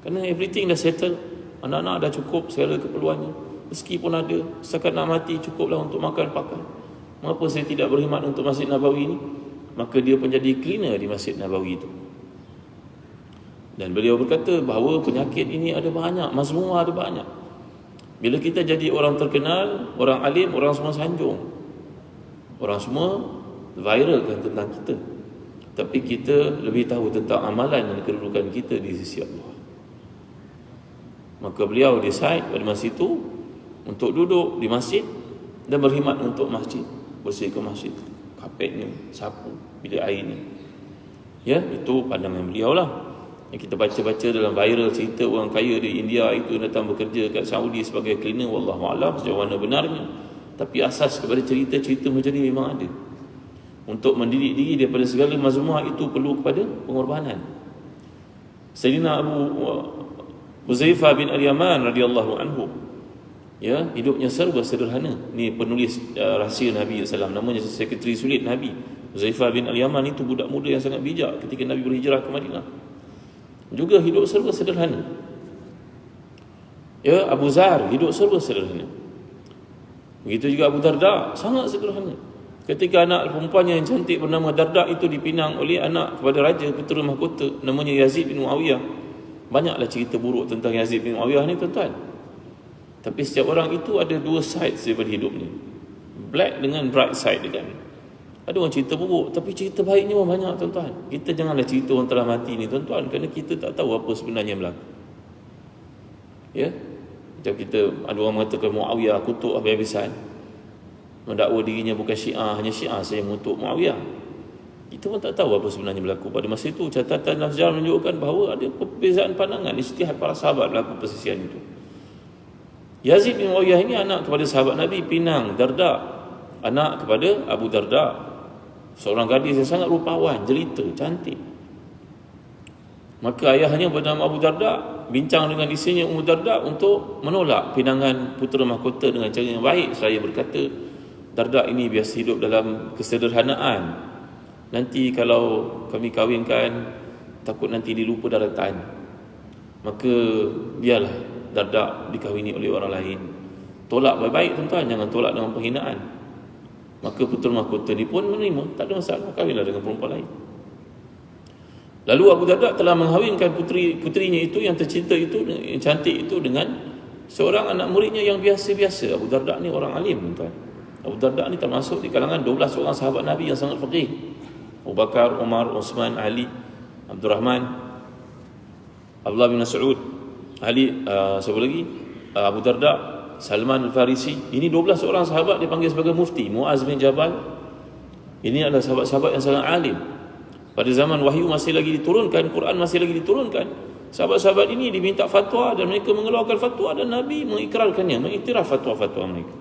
kerana everything dah settle, anak-anak dah cukup segala keperluannya, rezeki pun ada, setakat nak mati cukuplah untuk makan pakai. Mengapa saya tidak berkhidmat untuk Masjid Nabawi ini? Maka dia pun jadi cleaner di Masjid Nabawi itu. Dan beliau berkata bahawa penyakit ini ada banyak, mazmumah ada banyak. Bila kita jadi orang terkenal, orang alim, orang semua sanjung, orang semua viralkan tentang kita, tapi kita lebih tahu tentang amalan dan kedudukan kita di sisi Allah. Maka beliau decide pada masa itu untuk duduk di masjid dan berkhidmat untuk masjid, bersihkan masjid, kapetnya, sapu, bilik airnya. Ya, itu pandangan beliau lah. Yang kita baca-baca dalam viral cerita orang kaya di India itu datang bekerja kat Saudi sebagai cleaner, wallahu a'lam sejauh mana benarnya. Tapi asas kepada cerita-cerita macam ni memang ada. Untuk mendidik diri daripada segala mazmumah itu perlu kepada pengorbanan. Sayyidina Abu Huzaifah bin Al-Yaman radhiyallahu anhu, ya, hidupnya serba sederhana. Ni penulis rahsia Nabi SAW, namanya sekretari sulit Nabi. Huzaifah bin Al-Yaman itu budak muda yang sangat bijak ketika Nabi berhijrah ke Madinah. Juga hidup serba sederhana. Ya, Abu Zar hidup serba sederhana. Begitu juga Abu Darda, sangat sederhana. Ketika anak perempuannya yang cantik bernama Darda itu dipinang oleh anak kepada raja putera mahkota namanya Yazid bin Muawiyah. Banyaklah cerita buruk tentang Yazid bin Muawiyah ni, tuan-tuan. Tapi setiap orang itu ada dua side daripada hidupnya, black dengan bright side dia kan. Ada orang cerita buruk, tapi cerita baiknya pun banyak, tuan-tuan. Kita janganlah cerita orang telah mati ni, tuan-tuan, kerana kita tak tahu apa sebenarnya yang berlaku. Ya, macam kita, ada orang mengatakan Muawiyah kutuk habis-habisan, mendakwa dirinya bukan Syiah, hanya Syiah saja mengutuk Muawiyah. Kita pun tak tahu apa sebenarnya berlaku. Pada masa itu catatan dalam sejarah menunjukkan bahawa ada perbezaan pandangan, ijtihad para sahabat berlaku persisian itu. Yazid bin Muawiyah ini anak kepada sahabat Nabi, pinang Darda, anak kepada Abu Darda. seorang gadis yang sangat rupawan, jelita, cantik. Maka ayahnya bernama Abu Darda bincang dengan isinya Ummu Darda untuk menolak pinangan putera mahkota dengan cara yang baik. Seraya berkata, Darda ini biasa hidup dalam kesederhanaan. Nanti kalau kami kahwinkan, takut nanti dilupa daratan. Maka biarlah Darda dikahwini oleh orang lain. Tolak baik-baik tuan-tuan, jangan tolak dengan penghinaan. Maka putera mahkota ni pun menerima, tak ada masalah, kahwinlah dengan perempuan lain. Lalu Abu Darda telah mengahwinkan putrinya itu yang tercinta itu, yang cantik itu, dengan seorang anak muridnya yang biasa-biasa. Abu Darda ni orang alim tuan-tuan. Abu Darda ni termasuk di kalangan 12 orang sahabat Nabi yang sangat faqih. Abu Bakar, Umar, Uthman, Ali, Abdul Rahman, Abdullah bin Mas'ud, Ali, siapa lagi? Abu Darda, Salman Al-Farisi. Ini 12 orang sahabat dipanggil sebagai mufti. Muaz bin Jabal, ini adalah sahabat-sahabat yang sangat alim. Pada zaman wahyu masih lagi diturunkan, Quran masih lagi diturunkan, sahabat-sahabat ini diminta fatwa dan mereka mengeluarkan fatwa dan Nabi mengikrarkannya, mengiktiraf fatwa-fatwa mereka.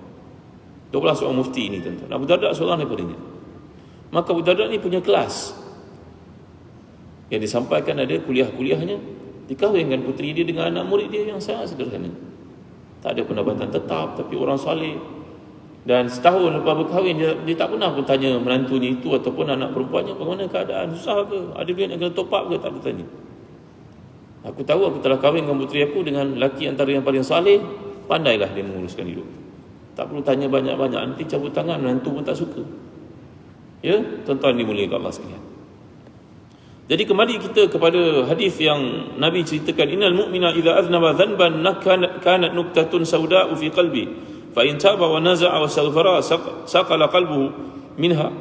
12 orang mufti ini tuan-tuan. Abu Darda seorang daripadanya. Maka Abu Darda ni punya kelas yang disampaikan, ada kuliah-kuliahnya, dikahwinkan puteri dia dengan anak murid dia yang sangat sederhana. Tak ada pendapatan tetap, tapi orang soleh. Dan setahun lepas berkahwin, dia tak pernah pun tanya menantunya itu ataupun anak perempuannya bagaimana keadaan, susah ke, ada duit nak kena top up ke, tak ada tanya. Aku tahu aku telah kahwinkan puteri aku dengan lelaki antara yang paling saleh, pandailah dia menguruskan hidup. Tak perlu tanya banyak-banyak, nanti cabut tangan, menantu pun tak suka. Ya, tuan-tuan dimuliakan Allah sekalian. Jadi kembali kita kepada hadis yang Nabi ceritakan, innal mu'mina idza aznaba dhanban kanat nuktatun sauda'u fi qalbi fa in taba wa naza'a wa astaghfara saqala qalbuhu minha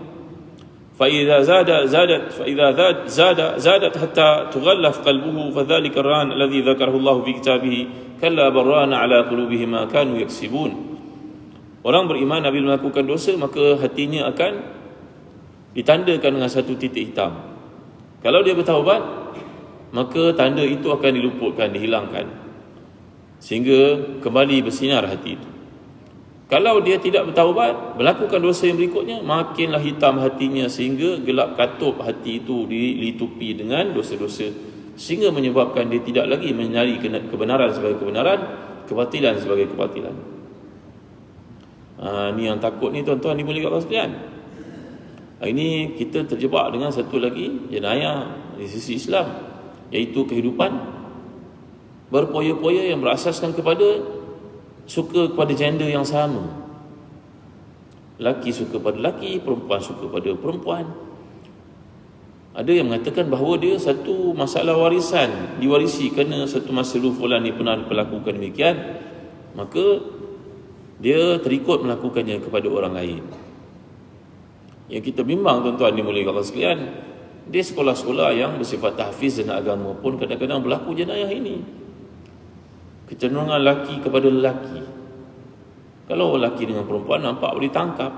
fa idza zadat hatta tughallaf qalbuhu fa dhalika ar-ran alladhi dzakarahu Allah fi kitabih kalla barrana ala qulubihim ma kanu yaksibun. Orang beriman apabila melakukan dosa, maka hatinya akan ditandakan dengan satu titik hitam. Kalau dia bertaubat, maka tanda itu akan diluputkan, dihilangkan, sehingga kembali bersinar hati itu. Kalau dia tidak bertaubat, melakukan dosa yang berikutnya, makinlah hitam hatinya, sehingga gelap katup hati itu dilitupi dengan dosa-dosa, sehingga menyebabkan dia tidak lagi mencari kebenaran sebagai kebenaran, kebatilan sebagai kebatilan. Ni yang takut ni tuan-tuan dimuliakan Allah sekalian. Ini kita terjebak dengan satu lagi jenayah di sisi Islam, iaitu kehidupan berpoya-poya yang berasaskan kepada suka kepada gender yang sama. Laki suka pada laki, perempuan suka pada perempuan. Ada yang mengatakan bahawa dia satu masalah warisan, diwarisi kerana satu masa dulu fulan ni pernah melakukan demikian, maka dia terikut melakukannya kepada orang lain. Yang kita bimbang tuan-tuan dimuliakan Allah sekalian, di sekolah-sekolah yang bersifat tahfiz dan agama pun kadang-kadang berlaku jenayah ini. Kecenderungan lelaki kepada lelaki. Kalau lelaki dengan perempuan nampak boleh tangkap.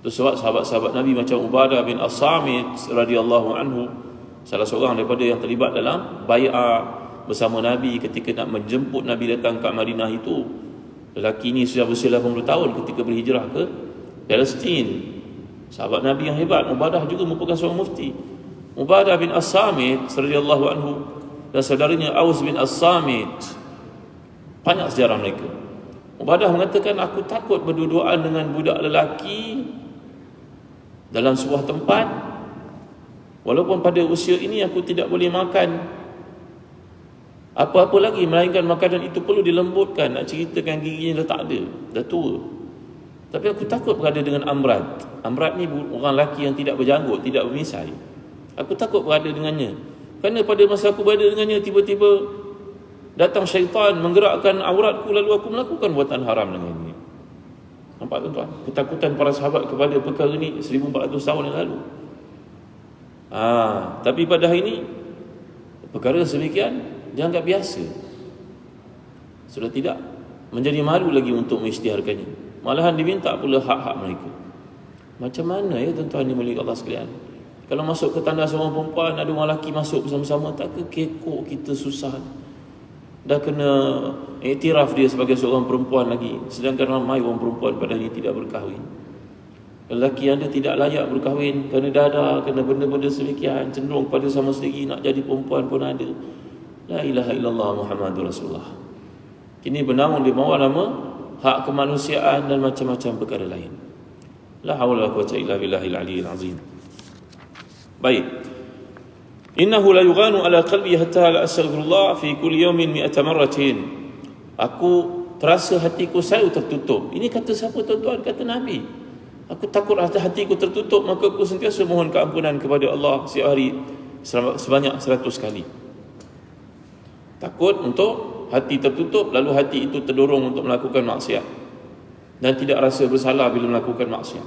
Itu sebab sahabat-sahabat Nabi macam Ubadah bin As-Samit radhiyallahu anhu, salah seorang daripada yang terlibat dalam bai'ah bersama Nabi ketika nak menjemput Nabi datang ke Madinah itu. Lelaki ini sudah berusia 80 tahun ketika berhijrah ke Palestin. Sahabat Nabi yang hebat. Ubadah juga merupakan seorang mufti. Ubadah bin As-Samit radhiyallahu anhu dan saudaranya Aus bin As-Samit, banyak sejarah mereka. Ubadah mengatakan, aku takut berduaan dengan budak lelaki dalam sebuah tempat, walaupun pada usia ini aku tidak boleh makan apa-apa lagi, melainkan makanan itu perlu dilembutkan. Nak ceritakan giginya dah tak ada, dah tua. Tapi aku takut berada dengan Amrat. Amrat ni orang lelaki yang tidak berjanggut, tidak bermisai. Aku takut berada dengannya, kerana pada masa aku berada dengannya, tiba-tiba datang syaitan menggerakkan auratku, lalu aku melakukan buatan haram dengannya. Nampak tuan-tuan, ketakutan para sahabat kepada perkara ni 1400 tahun yang lalu. Tapi pada hari ini perkara sedemikian dianggap biasa. Sudah tidak menjadi malu lagi untuk mengisytiharkannya. Malahan diminta pula hak-hak mereka. Macam mana ya tuan-tuan dimuliakan Allah sekalian? Kalau masuk ke tandas seorang perempuan, ada orang lelaki masuk bersama-sama, tak ke kekok kita susah. Dah kena iktiraf dia sebagai seorang perempuan lagi, sedangkan ramai orang perempuan pada ini tidak berkahwin. Lelaki anda tidak layak berkahwin kerana dada, kerana benda-benda sedemikian, cenderung pada sama sendiri, nak jadi perempuan pun ada. La ilaha illallah Muhammadur Rasulullah. Kini bernaung di bawah nama hak kemanusiaan dan macam-macam perkara lain. La haula wa quwwata illa billahil aliyyil azim. Baik. Innahu la yughanu ala qalbi hatta la astaghfirullah fi kulli yawmin 100 marratin. Aku terasa hatiku selalu tertutup. Ini kata siapa tuan-tuan? Kata Nabi. Aku takut hatiku tertutup, maka aku sentiasa mohon keampunan kepada Allah setiap hari sebanyak 100 kali. Takut untuk hati tertutup, lalu hati itu terdorong untuk melakukan maksiat dan tidak rasa bersalah bila melakukan maksiat.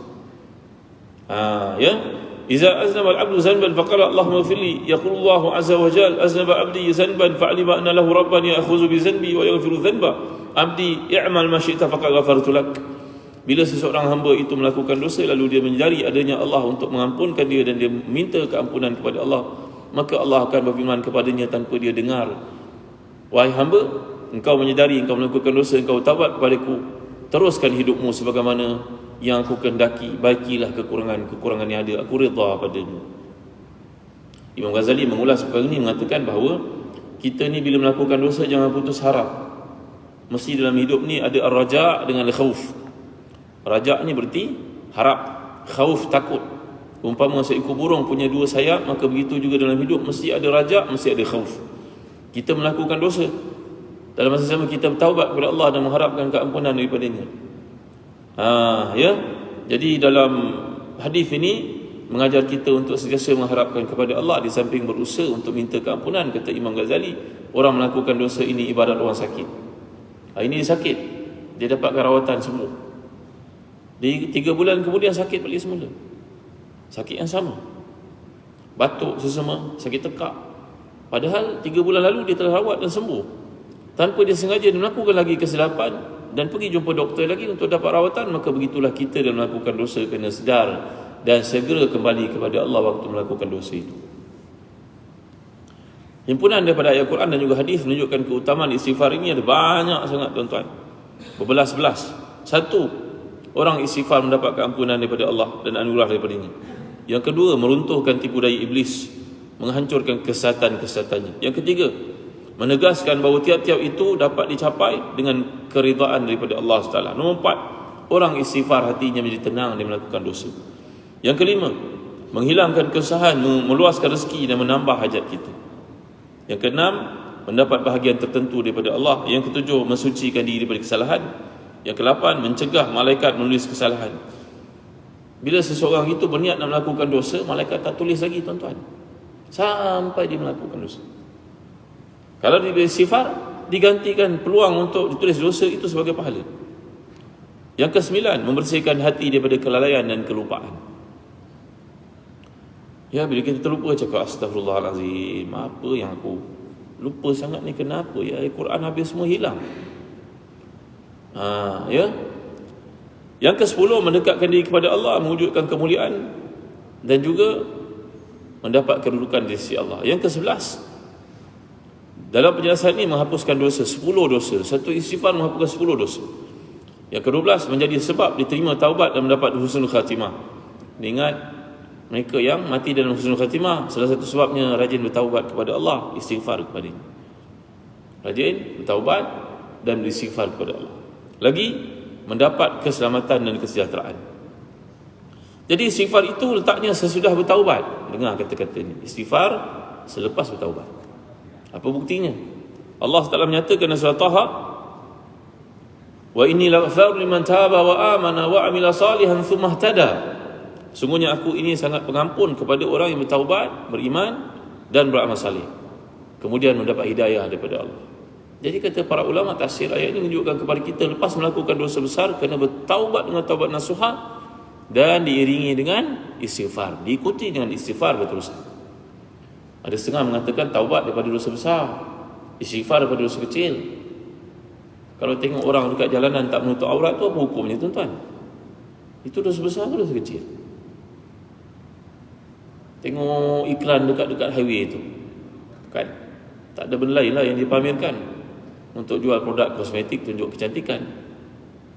Ya. Iza aznaba al-'abdu zanban faqala Allahumma ighfirli, yaqulu Allah azza wa jalla aznaba 'abdi zanban fa'alima anna lahu rabban ya'khudhu bi zanbi wa yaghfiru dhanba. Abdi i'mal ma syi'ta faqad ghafartu lak. Bila seseorang hamba itu melakukan dosa, lalu dia mencari adanya Allah untuk mengampunkan dia dan dia minta keampunan kepada Allah, maka Allah akan berfirman kepadanya tanpa dia dengar, wahai hamba, engkau menyedari engkau melakukan dosa, engkau taubat kepadaku, teruskan hidupmu sebagaimana yang aku kehendaki, baikilah kekurangan yang ada, aku redha padamu. Imam Ghazali mengulas perkara ini, mengatakan bahawa kita ni bila melakukan dosa jangan putus harap. Mesti dalam hidup ni ada ar-raja' dengan al-khauf. Raja' ni berarti harap, khauf takut. Umpama seekor burung punya dua sayap, maka begitu juga dalam hidup mesti ada raja', mesti ada khauf. Kita melakukan dosa, dalam masa sama kita bertaubat kepada Allah dan mengharapkan keampunan daripadanya. Ya. Jadi dalam hadis ini mengajar kita untuk sentiasa mengharapkan kepada Allah di samping berusaha untuk minta keampunan. Kata Imam Ghazali, orang melakukan dosa ini ibarat orang sakit. Ini dia sakit, dia dapatkan rawatan sembuh. Di 3 bulan kemudian sakit balik semula. Sakit yang sama, batuk sesama, sakit tekak. Padahal 3 bulan lalu dia telah rawat dan sembuh. Tanpa dia sengaja dia melakukan lagi kesilapan dan pergi jumpa doktor lagi untuk dapat rawatan. Maka begitulah kita dalam melakukan dosa, kena sedar dan segera kembali kepada Allah waktu melakukan dosa itu. Himpunan daripada ayat Quran dan juga hadis menunjukkan keutamaan istighfar ini ada banyak sangat tuan-tuan, berbelas-belas. Satu, orang istighfar mendapat keampunan daripada Allah dan anugerah daripadanya. Yang kedua, meruntuhkan tipu daya iblis, menghancurkan kesesatan-kesesatannya. Yang ketiga, menegaskan bahawa tiap-tiap itu dapat dicapai dengan keridaan daripada Allah SWT. Nombor 4, orang istighfar hatinya menjadi tenang dia melakukan dosa. Yang kelima, menghilangkan kesusahan, meluaskan rezeki dan menambah hajat kita. Yang keenam, mendapat bahagian tertentu daripada Allah. Yang ketujuh, mensucikan diri daripada kesalahan. Yang ke-8, mencegah malaikat menulis kesalahan. Bila seseorang itu berniat nak melakukan dosa, malaikat tak tulis lagi tuan-tuan sampai dia melakukan dosa. Kalau dia istighfar, digantikan peluang untuk ditulis dosa itu sebagai pahala. Yang ke-9, membersihkan hati daripada kelalaian dan kelupaan. Ya, bila kita terlupa cakap astagfirullahalazim, apa yang aku lupa sangat ni, kenapa ya? Al-Quran habis semua hilang. Ya. Yang ke-10, mendekatkan diri kepada Allah, mewujudkan kemuliaan dan juga mendapat kedudukan di sisi Allah. Yang ke-11, dalam penjelasan ini menghapuskan dosa, 10 dosa. Satu istighfar menghapuskan 10 dosa. Yang ke-12, menjadi sebab diterima taubat dan mendapat husnul khatimah. Ingat, mereka yang mati dalam husnul khatimah, salah satu sebabnya rajin bertaubat kepada Allah, istighfar kepada Dia. Rajin bertaubat dan beristighfar kepada Allah. Lagi, mendapat keselamatan dan kesejahteraan. Jadi istighfar itu letaknya sesudah bertaubat. Dengar kata-kata ini, istighfar selepas bertaubat. Apa buktinya? Allah Taala menyatakan dalam surah Taha, wa inni laghafar liman taba wa amana wa amila salihan thumma ihtada. Sungguhnya aku ini sangat pengampun kepada orang yang bertaubat, beriman dan beramal saleh, kemudian mendapat hidayah daripada Allah. Jadi kata para ulama tafsir ayat ini menunjukkan kepada kita, lepas melakukan dosa besar kena bertaubat dengan taubat nasuha dan diiringi dengan istighfar, diikuti dengan istighfar berterusan. Ada setengah mengatakan taubat daripada dosa besar, istighfar daripada dosa kecil. Kalau tengok orang dekat jalanan tak menutup aurat tu, apa hukumnya tuan-tuan? Itu dosa besar atau dosa kecil? Tengok iklan dekat-dekat highway tu, kan? Tak ada benda lain lah yang dipamerkan untuk jual produk kosmetik, tunjuk kecantikan.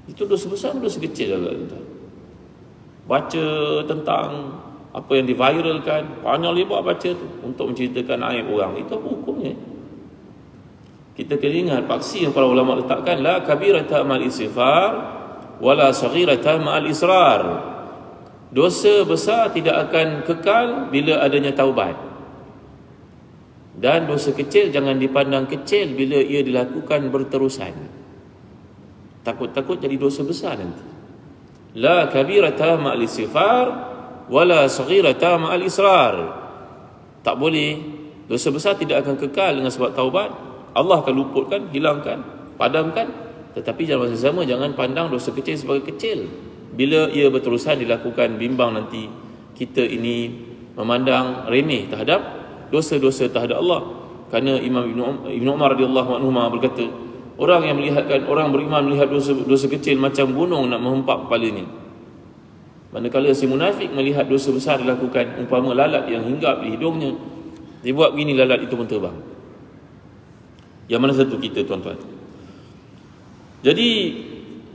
Itu dosa besar atau dosa kecil juga tuan-tuan? baca tentang apa yang diviralkan, banyak lebar baca tu untuk menceritakan aib orang. Itu apa hukumnya? Kita kena ingat paksi yang para ulama letakkan, la kabirata ma'al istighfar wala saghirata ma'al israr. Dosa besar tidak akan kekal bila adanya taubat, dan dosa kecil jangan dipandang kecil bila ia dilakukan berterusan. Takut-takut jadi dosa besar nanti. La kabirata ma'al istighfar wala saghirata ma'al israr. Tak boleh, dosa besar tidak akan kekal dengan sebab taubat. Allah akan luputkan, hilangkan, padamkan. Tetapi dalam masa sama jangan pandang dosa kecil sebagai kecil. Bila ia berterusan dilakukan, bimbang nanti kita ini memandang remeh terhadap dosa-dosa terhadap Allah. Kerana Imam Ibn Umar radhiyallahu anhu berkata, orang yang melihatkan, orang beriman melihat dosa kecil macam gunung nak menghempap kepalanya, manakala si munafik melihat dosa besar dilakukan umpama lalat yang hinggap di hidungnya. Dia buat begini, lalat itu pun terbang. Yang mana satu kita, tuan-tuan? Jadi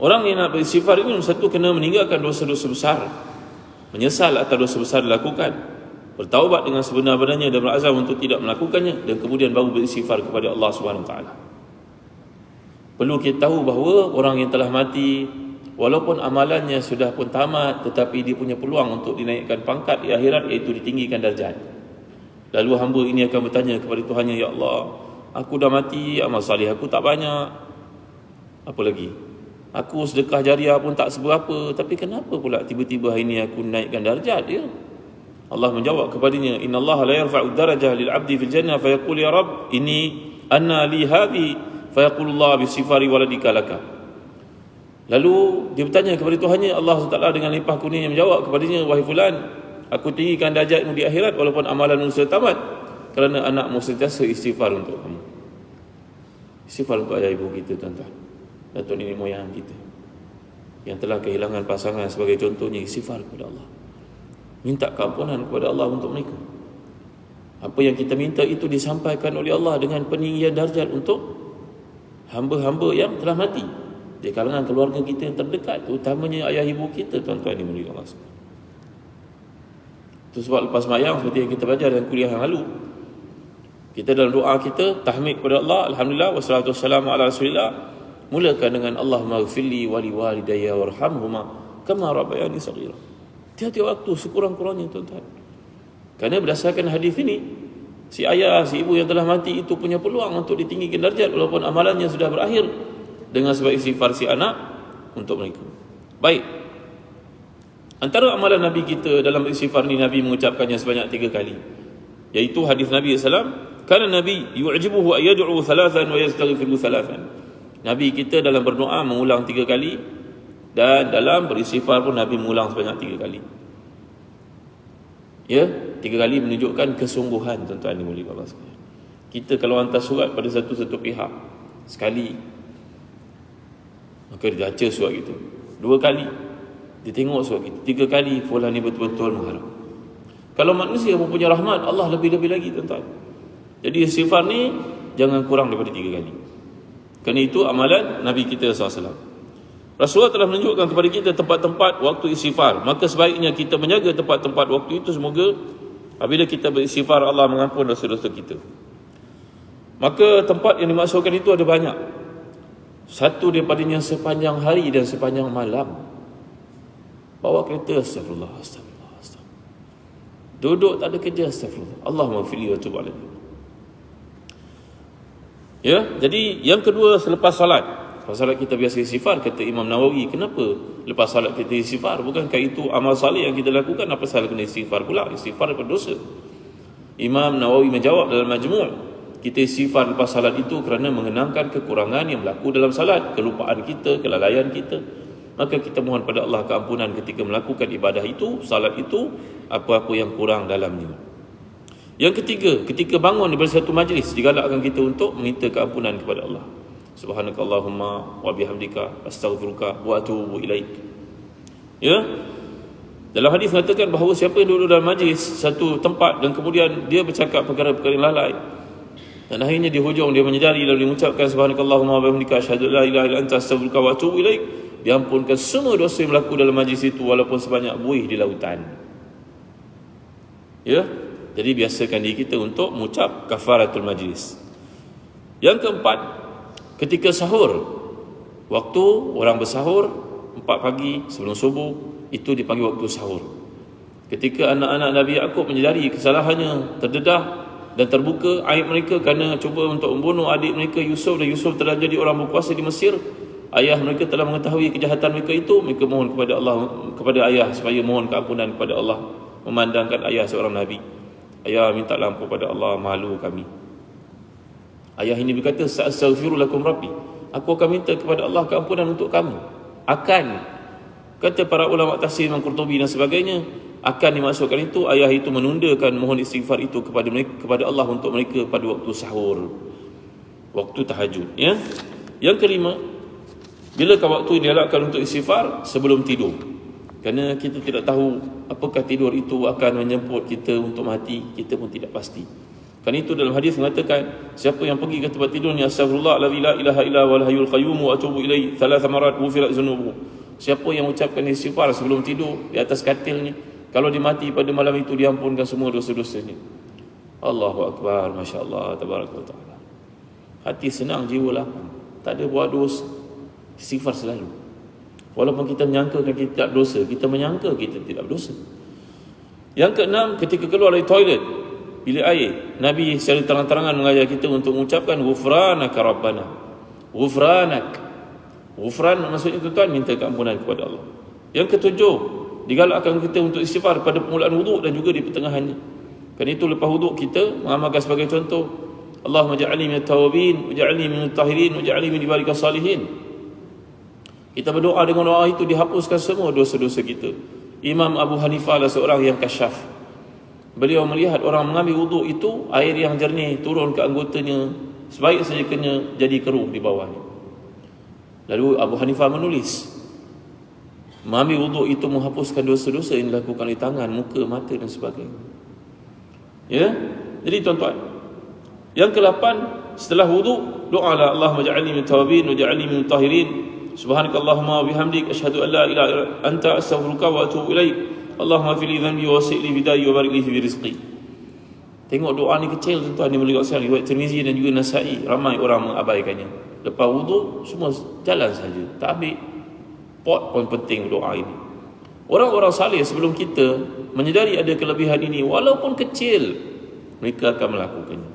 orang yang nak beristighfar ini, satu, kena meninggalkan dosa-dosa besar, menyesal atas dosa besar dilakukan, bertaubat dengan sebenar-benarnya dan berazam untuk tidak melakukannya, dan kemudian baru beristighfar kepada Allah Subhanahu Wa Taala. Perlu kita tahu bahawa orang yang telah mati, walaupun amalannya sudah pun tamat, tetapi dia punya peluang untuk dinaikkan pangkat di akhirat, iaitu ditinggikan darjat. Lalu hamba ini akan bertanya kepada Tuhannya, ya Allah, aku dah mati, amal salih aku tak banyak, apa lagi? Aku sedekah jariah pun tak seberapa, tapi kenapa pula tiba-tiba hari ini aku naikkan darjat dia? Allah menjawab kepadanya, innallaha la yarfa'u darajah lil 'abdi fil jannah fayaqul ya Rabb inni anna li hadhi fayaqulu Allah bi sifari waladika laka. Lalu dia bertanya kepada Tuhannya, Allah SWT dengan limpah kurnianya menjawab kepadanya, wahai fulan, aku tinggikan darjatmu di akhirat walaupun amalanmu sudah tamat, kerana anakmu sentiasa istighfar untuk kamu. Istighfar untuk ayah ibu kita, tuan-tuan, datuk nenek moyang kita yang telah kehilangan pasangan, sebagai contohnya, istighfar kepada Allah, minta keampunan kepada Allah untuk mereka. Apa yang kita minta itu disampaikan oleh Allah dengan peninggian darjat untuk hamba-hamba yang telah mati di kalangan keluarga kita yang terdekat, utamanya ayah ibu kita, tuan-tuan yang mulia Allah. Itu sebab lepas sembahyang, seperti yang kita belajar dalam kuliah yang lalu, kita dalam doa kita tahmid kepada Allah, alhamdulillah wassalatu wassalamu ala rasulillah, mulakan dengan Allahumma ghfirli wa li walidayya warhamhuma kama rabbayani shaghira. Tiap-tiap waktu sekurang-kurangnya, tuan-tuan. Kerana berdasarkan hadis ini, si ayah, si ibu yang telah mati itu punya peluang untuk ditinggikan darjat walaupun amalannya sudah berakhir, dengan sebab istighfar si anak untuk mereka. Baik. Antara amalan Nabi kita dalam istighfar ni, Nabi mengucapkannya sebanyak 3 kali. Iaitu hadis Nabi SAW, kana Nabi yu'jibuhu an yad'u thalathan wa yastaghfiru thalathan. Nabi kita dalam berdoa mengulang 3 kali, dan dalam beristighfar pun Nabi mengulang sebanyak 3 kali. Ya, 3 kali menunjukkan kesungguhan, tuan-tuan yang mulia Allah sekalian. Kita kalau hantar surat pada satu-satu pihak sekali, maka dia baca surat kita. 2 kali dia tengok surat kita. 3 kali, fulan ni betul-betul mengharap. Kalau manusia mempunyai rahmat, Allah lebih-lebih lagi, tuan-tuan. Jadi istighfar ni jangan kurang daripada 3 kali. Kerana itu amalan Nabi kita SAW. Rasulullah telah menunjukkan kepada kita tempat-tempat waktu istighfar. Maka sebaiknya kita menjaga tempat-tempat waktu itu. Semoga apabila kita beristighfar, Allah mengampun dosa-dosa kita. Maka tempat yang dimaksudkan itu ada banyak. Satu daripadanya sepanjang hari dan sepanjang malam. Bawa kereta, astagfirullah, astagfirullah, astagfirullah. Duduk tak ada kerja, astagfirullah, Allahumma fili wa tub alaih. Ya, jadi yang kedua, selepas salat. Lepas salat kita biasa istighfar, kata Imam Nawawi. Kenapa lepas salat kita istighfar? Bukankah itu amal salih yang kita lakukan? Apa salah kena istighfar pula? Istighfar daripada dosa. Imam Nawawi menjawab dalam Majmu', kita istighfar lepas salat itu kerana mengenangkan kekurangan yang berlaku dalam salat, kelupaan kita, kelalaian kita. Maka kita mohon pada Allah keampunan ketika melakukan ibadah itu, salat itu, apa-apa yang kurang dalamnya. Yang ketiga, ketika bangun daripada satu majlis, digalakkan kita untuk meminta keampunan kepada Allah. Subhanakallahumma wa bihamdika astaghfiruka wa atubu ilaik. Ya. Dalam hadis mengatakan bahawa siapa yang duduk dalam majlis satu tempat dan kemudian dia bercakap perkara-perkara yang lalai, dan akhirnya di hujung dia menyedari lalu mengucapkan subhanakallahumma wa bihamdika asyhadu an la ilaha illa anta astaghfiruka wa atubu ilaik, diampunkan semua dosa yang berlaku dalam majlis itu walaupun sebanyak buih di lautan. Ya, jadi biasakan diri kita untuk mengucap kafaratul majlis. Yang keempat, ketika sahur, waktu orang bersahur 4 pagi sebelum subuh, itu dipanggil waktu sahur. Ketika anak-anak Nabi Yaqub menyedari kesalahannya, terdedah dan terbuka aib mereka kerana cuba untuk membunuh adik mereka Yusuf, dan Yusuf telah jadi orang berkuasa di Mesir, ayah mereka telah mengetahui kejahatan mereka itu, mereka mohon kepada Allah, kepada ayah supaya mohon keampunan kepada Allah, memandangkan ayah seorang Nabi. Ayah minta ampun kepada Allah, malu kami. Ayah ini berkata, sa'astaghfiru lakum rabbi, aku akan minta kepada Allah keampunan untuk kamu. Akan, kata para ulama tafsir Imam Qurtubi dan sebagainya, akan dimaksudkan itu ayah itu menundakan mohon istighfar itu kepada mereka, kepada Allah untuk mereka pada waktu sahur, waktu tahajud. Ya. Yang kelima, bilakah waktu digalakkan untuk istighfar? Sebelum tidur. Kerana kita tidak tahu apakah tidur itu akan menjemput kita untuk mati, kita pun tidak pasti. Kerana itu dalam hadis mengatakan, siapa yang pergi ke tempat tidur ni, astaghfirullah la ilaha illa huwal hayyul qayyum wa atubu ilaihi 3 marat ghufirat dzunubuhu. Siapa yang mengucapkan istighfar sebelum tidur di atas katil ni, kalau dia mati pada malam itu, diampunkan semua dosa-dosanya. Allahu akbar, masya-Allah, tabaraka taala. Hati senang, jiwa lapang. Tak ada buat dosa. Istighfar selalu. Walaupun kita menyangkakan kita tak dosa, kita menyangka kita tidak berdosa. Yang keenam, ketika keluar dari toilet, bilik air, Nabi secara terang-terangan mengajar kita untuk mengucapkan ghufranaka rabbana. Ghufranak. Ghufran maksudnya tuan, minta keampunan kepada Allah. Yang ketujuh, digalakkan kita untuk istighfar pada permulaan wuduk dan juga di pertengahannya. Kerana itu lepas wuduk kita mengamalkan sebagai contoh, Allahumma ja'alni minat tawabin, waj'alni minat tahirin, waj'alni min ibadikas salihin. Kita berdoa dengan doa itu dihapuskan semua dosa-dosa kita. Imam Abu Hanifah adalah seorang yang kasyaf. Beliau melihat orang mengambil wuduk itu, air yang jernih turun ke anggotanya, sebaik saja kena jadi keruh di bawahnya. Lalu Abu Hanifah menulis, mengambil wuduk itu menghapuskan dosa-dosa yang dilakukan di tangan, muka, mata dan sebagainya. Ya, jadi tuan-tuan, yang ke-8, setelah wuduk, doalah Allahumma ja'alni min tawabin wa ja'alni min tahirin, subhanakallahumma wa bihamdik, asyhadu an la ilaha illa anta, astaghfiruka wa atubu ilaik, Allahumma fili dhanbi wa wasi' li bidai wa barik li fi rizqi. Tengok doa ni kecil tuan-tuan, ni boleh laksanakan. Riwayat Tirmizi dan juga Nasa'i, ramai orang mengabaikannya. Lepas wuduk semua jalan saja, tak ambil pot pun penting doa ini. Orang-orang saleh sebelum kita menyedari ada kelebihan ini, walaupun kecil, mereka akan melakukannya.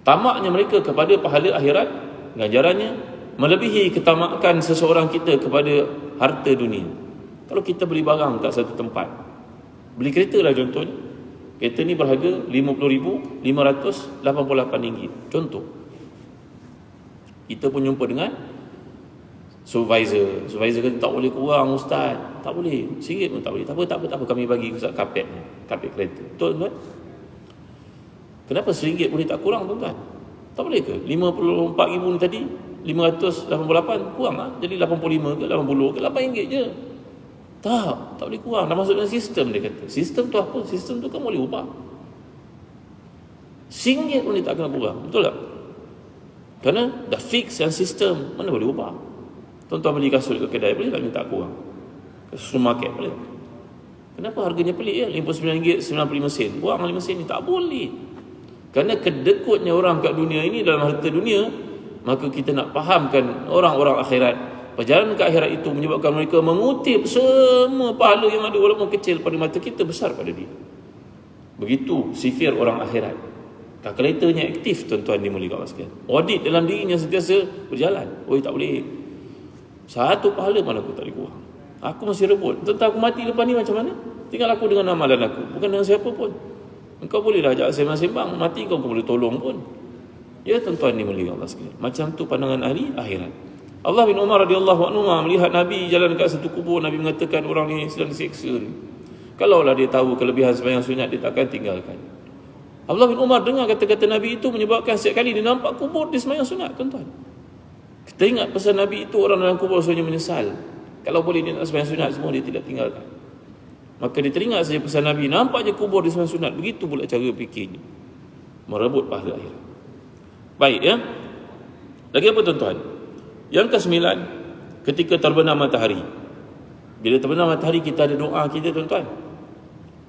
Tamaknya mereka kepada pahala akhirat, ganjarannya melebihi ketamakan seseorang kita kepada harta dunia. Kalau kita beli barang kat satu tempat, beli kereta lah contohnya, kereta ni berharga RM50,588, contoh. Kita pun jumpa dengan supervisor kata tak boleh kurang ustaz, tak boleh, RM1 pun tak boleh. Tak apa, kami bagi ustaz kapet kereta. Betul tuan? Kenapa RM1 boleh tak kurang tuan-tuan? Tak boleh ke? 54,000 ni tadi 588 kurang lah, jadi 85 ke 80 ke RM8 je. Tak boleh kurang. Dah masuk dalam sistem, dia kata. Sistem tu apa? Sistem tu kan boleh ubah. RM1 pun dia tak kena kurang. Betul tak? Kerana dah fix yang sistem, mana boleh ubah. Tuan-tuan beli kasut ke kedai, boleh tak minta kurang? Ke supermarket, boleh tak? Kenapa harganya pelik ya? RM59.95, kurang 5 sen ni, tak boleh. Kerana kedekutnya orang kat dunia ini, dalam harta dunia, maka kita nak fahamkan orang-orang akhirat. Perjalanan ke akhirat itu menyebabkan mereka mengutip semua pahala yang ada, walaupun kecil pada mata kita, besar pada dia. Begitu sifir orang akhirat. Kalkulatornya aktif tuan-tuan dimuliakan Allah sekalian. Audit dalam dirinya sentiasa berjalan. Tak boleh. Satu pahala mana aku tak boleh kurang. Aku masih rebut. Tentang aku mati lepas ni macam mana? Tinggal aku dengan amalan aku, bukan dengan siapa pun. Engkau bolehlah ajak sembang-sembang, mati kau boleh tolong pun. Ya tuan-tuan dimuliakan Allah sekalian. Macam tu pandangan ahli akhirat. Allah bin Umar radhiyallahu anhu melihat Nabi jalan dekat satu kubur, Nabi mengatakan orang ni sedang disiksa ni. Kalaulah dia tahu kelebihan sembahyang sunat, dia takkan tinggalkan. Abdullah bin Umar dengar kata-kata Nabi itu menyebabkan setiap kali dia nampak kubur dia sembahyang sunat tuan-tuan. Kita ingat pesan Nabi itu, orang dalam kubur sebenarnya menyesal. Kalau boleh dia nak sembahyang sunat semua, dia tidak tinggalkan. Maka dia teringat saja pesan Nabi, nampak je kubur dia sembahyang sunat. Begitu pula cara fikirnya, merebut pahala akhirat. Baik ya. Lagi apa tuan-tuan? Yang ke-9, ketika terbenam matahari. Bila terbenam matahari kita ada doa kita tuan-tuan.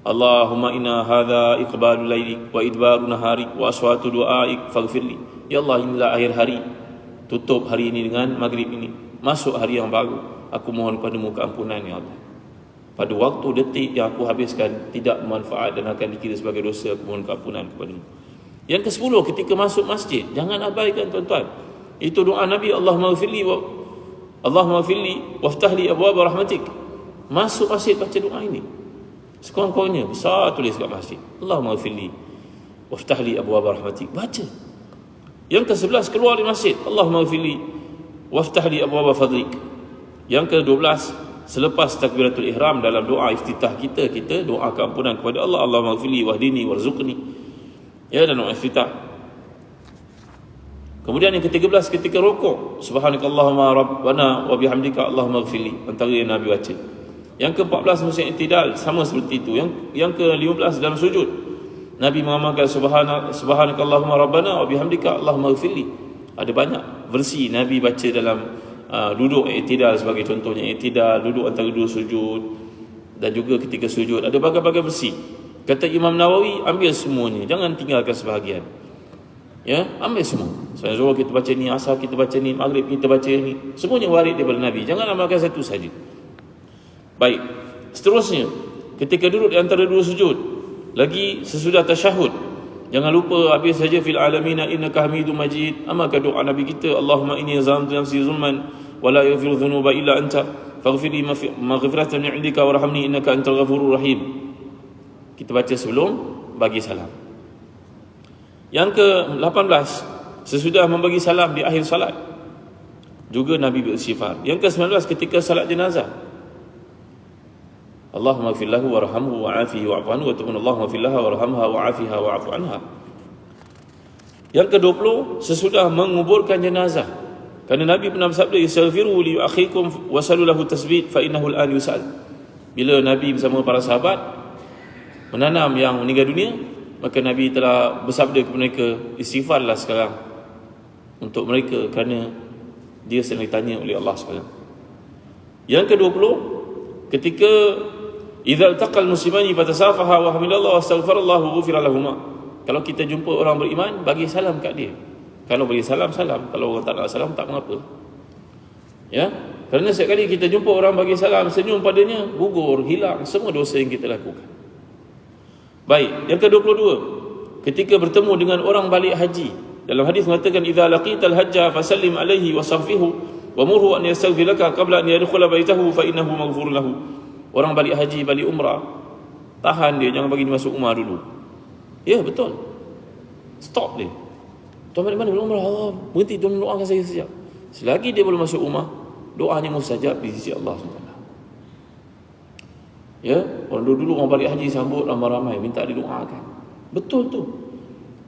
Allahumma inna hadha iqbalul laili wa idbarun nahari wa aswatu du'aik faghfirli. Ya Allah, inilah akhir hari. Tutup hari ini dengan maghrib ini. Masuk hari yang baru. Aku mohon padamu keampunan ya Allah. Pada waktu detik yang aku habiskan tidak bermanfaat dan akan dikira sebagai dosa, aku mohon keampunan kepadamu. Yang ke-10, ketika masuk masjid, jangan abaikan tuan-tuan. Itu doa Nabi, Allahumma ghfirli waftah li abwaaba rahmatik. Masuk masjid baca doa ini. Sekurang-kurangnya besar tulis kat masjid. Allahumma ghfirli waftah li abwaaba rahmatik. Baca. Yang ke-11 keluar dari masjid, Allahumma ghfirli waftah li abwaaba fadlik. Yang ke-12 selepas takbiratul ihram dalam doa iftitah kita doa keampunan kepada Allah, Allahumma ghfirli wahdini warzuqni. Ya, dan doa iftitah. Kemudian yang ke-13 ketika rukuk, subhanakallahumma rabbana wa bihamdika Allahumma ghfirli, antara yang Nabi baca. Yang ke-14 musim i'tidal, sama seperti itu. Yang ke-15 dalam sujud, Nabi mengamalkan subhanakallahumma rabbana wa bihamdika Allahumma ghfirli. Ada banyak versi Nabi baca dalam duduk i'tidal, sebagai contohnya i'tidal, duduk antara dua sujud, dan juga ketika sujud. Ada berbagai-bagai versi. Kata Imam Nawawi, ambil semuanya, jangan tinggalkan sebahagian. Ya, ambil semua. Sebab Zuhur kita baca ni, Asar kita baca ni, Maghrib kita baca ni, semuanya warid daripada Nabi. Jangan amalkan satu saja. Baik, seterusnya ketika duduk di antara dua sujud, lagi sesudah tasyahud, jangan lupa habis saja fil alamina innaka hamidum majid. Amalkan doa Nabi kita, Allahumma inni zalamtu nafsi zulman wa la yaghfiru dhunuba illa anta faghfirli maghfiratan min 'indika warhamni innaka antal ghafurur rahim. Kita baca sebelum bagi salam. Yang ke-18 sesudah membagi salam di akhir salat, juga Nabi beristighfar. Yang ke-19 ketika salat jenazah, Allahumma ighfir lahu warhamhu wa'afihi wa'fu anhu, wa Allahumma ighfir laha warhamha wa'afiha wa'fu anha. Yang ke-20 sesudah menguburkan jenazah, kerana Nabi pernah bersabda, istaghfiru li akhikum wa sallu lahu tasbih fa innahu al-an yus'al. Bila Nabi bersama para sahabat menanam yang meninggal dunia, maka Nabi telah bersabda kepada mereka, istighfarlah sekarang untuk mereka kerana dia sedang ditanya oleh Allah sekarang. Yang ke-20 ketika idza taqal muslimani fatasafaha wa hamidallahu wastaghfarallahu ghufira lahumma. Kalau kita jumpa orang beriman, bagi salam kat dia. Kalau bagi salam, salam. Kalau orang tak nak salam, tak mengapa. Ya, kerana setiap kali kita jumpa orang bagi salam, senyum padanya, gugur, hilang semua dosa yang kita lakukan. Baik, yang ke-22 ketika bertemu dengan orang balik haji, dalam hadis mengatakan idza laqital hajja fasallim alaihi wastaghfirhu wa murhu an yastaghfir laka qabla an yadkhula baitahu fa innahu maghfurun lahu. Orang balik haji, balik umrah, tahan dia, jangan bagi dia masuk rumah dulu. Ya, betul. Stop dia. Tuan balik mana belum umrah? Allah, berhenti, tuan doakan saya sekejap. Selagi dia belum masuk rumah, doanya mustajab di sisi Allah SWT. Ya, orang dulu orang balik haji sambut ramai-ramai, minta didoakan. Betul tu.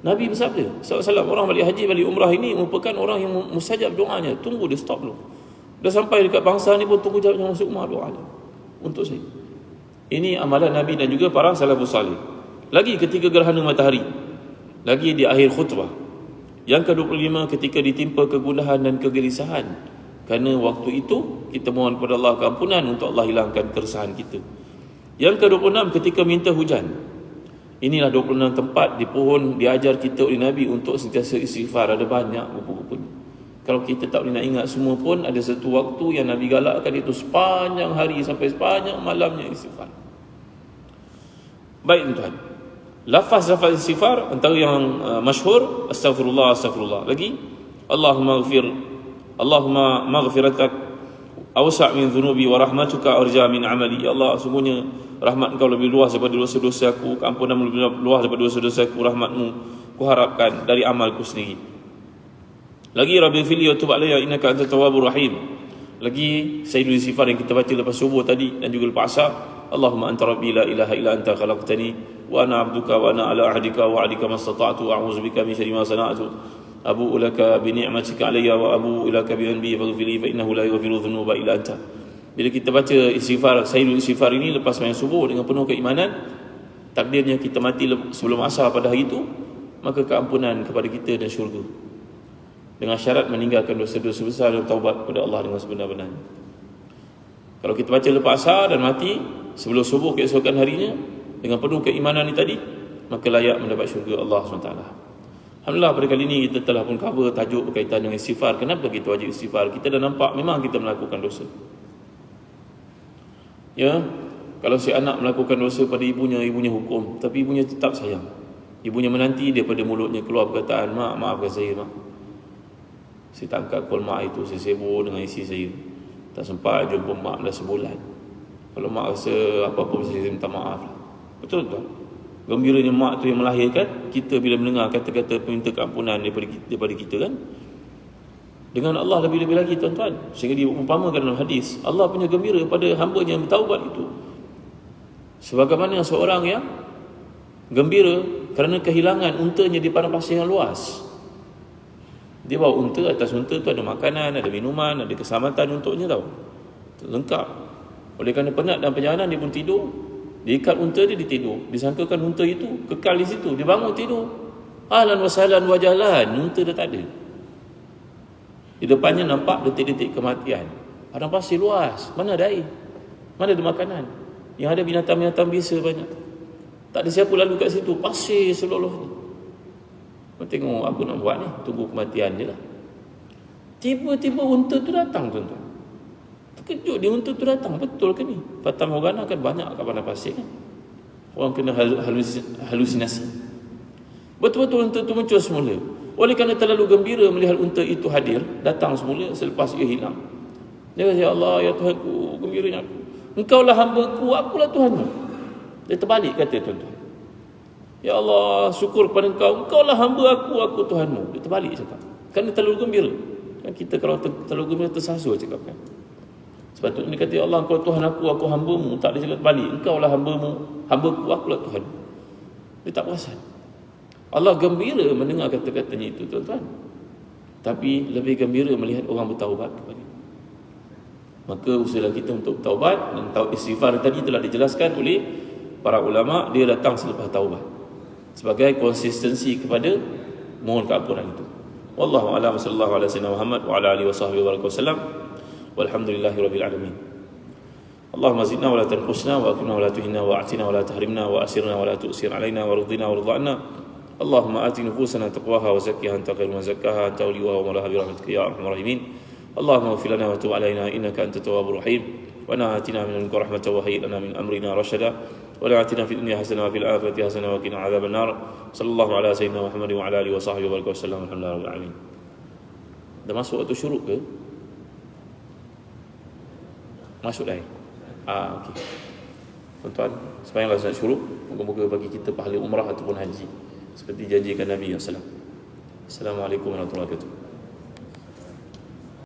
Nabi bersabda SAW, orang balik haji, balik umrah ini merupakan orang yang mustajab doanya. Tunggu dia, stop dulu. Dah sampai dekat bangsa ni pun tunggu jawab jangan masuk rumah, doa dia untuk saya. Ini amalan Nabi dan juga para salafus salih. Lagi ketika gerhana matahari, lagi di akhir khutbah. Yang ke-25 ketika ditimpa kegundahan dan kegelisahan, kerana waktu itu kita mohon kepada Allah keampunan untuk Allah hilangkan keresahan kita. Yang ke-26 ketika minta hujan. Inilah 26 tempat di pohon diajar kita oleh Nabi untuk sentiasa istighfar. Ada banyak buku-bukunya. Kalau kita tak boleh nak ingat semua pun, ada satu waktu yang Nabi galakkan, itu sepanjang hari sampai sepanjang malamnya istighfar. Baik tuan-tuan, lafaz-lafaz istighfar antara yang masyhur, astaghfirullah, astaghfirullah. Lagi Allahumma maghfiratak awsa' min dhunubi wa rahmatuka arja min amali. Ya Allah, sungguhnya rahmat Engkau lebih luas daripada dosa-dosa aku, keampunan lebih luas daripada dosa-dosa aku, rahmatmu ku harapkan dari amalku sendiri. Lagi Rabbi fili wa tub alayya innaka antat tawwabur rahim. Lagi sayyidul istighfar yang kita baca lepas subuh tadi dan juga lepas asar, Allahumma anta rabbi la ilaha illa anta khalaqtani wa ana 'abduka wa ana ala ahdika wa 'adika mastata'tu wa a'udzu bika min syarri ma sana'tu abu'u laka bi ni'matika alayya wa abu'u laka bi dhanbi faghfir li fa innahu la yaghfiru dhunuba illa anta. Bila kita baca istighfar, sayyidul istighfar ini lepas sembahyang subuh dengan penuh keimanan, takdirnya kita mati sebelum asar pada hari itu, maka keampunan kepada kita dan syurga. Dengan syarat meninggalkan dosa-dosa besar dan taubat kepada Allah dengan sebenar-benarnya. Kalau kita baca lepas asar dan mati sebelum subuh keesokan harinya dengan penuh keimanan ini tadi, maka layak mendapat syurga Allah SWT. Alhamdulillah, pada kali ini kita telah pun cover tajuk berkaitan dengan istighfar. Kenapa kita wajib istighfar? Kita dah nampak memang kita melakukan dosa. Ya, kalau si anak melakukan dosa pada ibunya, ibunya hukum, tapi ibunya tetap sayang. Ibunya menanti daripada mulutnya keluar perkataan, "Mak, maafkan saya, mak. Saya tak angkat call mak itu, saya sibuk dengan isteri saya. Tak sempat jumpa mak dah sebulan. Kalau mak rasa apa-apa saya minta maaf lah." Betul tak? Gembiranya mak tu yang melahirkan kita bila mendengar kata-kata peminta keampunan daripada kita kan. Dengan Allah lebih-lebih lagi tuan-tuan. Sehingga diumpamakan dalam hadis, Allah punya gembira pada hamba-Nya yang bertaubat itu sebagaimana seorang yang gembira kerana kehilangan untanya di padang pasir yang luas. Dia bawa unta, atas unta tu ada makanan, ada minuman, ada keselamatan untuknya tau. Lengkap. Oleh kerana penat dan perjalanan dia pun tidur. Dia ikat unta dia tidur. Disangkakan unta itu kekal di situ. Dia bangun tidur. Ahlan wa sahlan wa jahlan. Unta dah tak ada. Di depannya nampak detik-detik kematian. Padang pasir luas. Mana ada air? Mana ada makanan? Yang ada binatang-binatang biasa banyak. Tak ada siapa lalu kat situ. Pasir seluruhnya. Kau tengok apa nak buat ni. Tunggu kematian je lah. Tiba-tiba unta tu datang tuan-tuan. Terkejut dia, unta tu datang. Betul ke ni? Fata Morgana kan banyak kat padang pasir kan. Orang kena halusinasi. Betul-betul unta tu muncul semula. Oleh kerana terlalu gembira melihat unta itu hadir, datang semula selepas ia hilang. Dia kata, "Ya Allah, ya Tuhanku, gembiranya aku. Engkaulah hamba-Ku, akulah Tuhanmu." Dia terbalik kata tuan-tuan. "Ya Allah, syukur kepada Engkau, Engkaulah hamba aku Tuhanmu." Dia terbalik cakap. Kerana terlalu gembira. Kan kita kalau terlalu gembira tersasul cakap kan. Sebab tu dia kata, "Ya Allah, Engkau Tuhan aku hamba-Mu." Tak ada cakap balik, "Engkaulah hamba-Mu, hamba-Ku, akulah Tuhan." Dia tak perasan. Allah gembira mendengar kata-katanya itu tuan-tuan. Tapi lebih gembira melihat orang bertaubat kepada. Maka usaha kita untuk taubat dan istighfar tadi telah dijelaskan oleh para ulama, dia datang selepas taubat. Sebagai konsistensi kepada mohon keampunan itu. Wallahu a'lam, sallallahu alaihi wasallam Muhammad wa ala alihi wasahbihi wasallam. Walhamdulillahirabbil alamin. Allahumma zidna wa la tanqusna wa akrimna wa la tuhinna wa a'tina wa la tahrimna wa asirna wa la tu'sir alaina wa ridina wa ridana. Allahumma ati nufusana taqwaha wa zakkiha anta khairu man zakkaha anta waliyuha wa mawlaha bi rahmatika ya arhamar rahimin. Allahumma ighfir lana wa tub alaina innaka antat tawwabur rahim. Wa atina min ladunka rahmatan wa hayyi lana min amrina rashada. Wa atina fid dunya hasanah wa fil akhirati hasanah wa qina adzaban nar. Sallallahu ala sayyidina Muhammad wa ala alihi wa sahbihi wa sallam. Alhamdulillahirabbil alamin. Dah masuk waktu syuruk ke? Masuk dah. Okey. Tuan-tuan, sembahyanglah sunat syuruk. Moga-moga bagi kita pahala umrah ataupun haji seperti janjikan Nabi sallallahu alaihi wasallam. Assalamualaikum warahmatullahi wabarakatuh.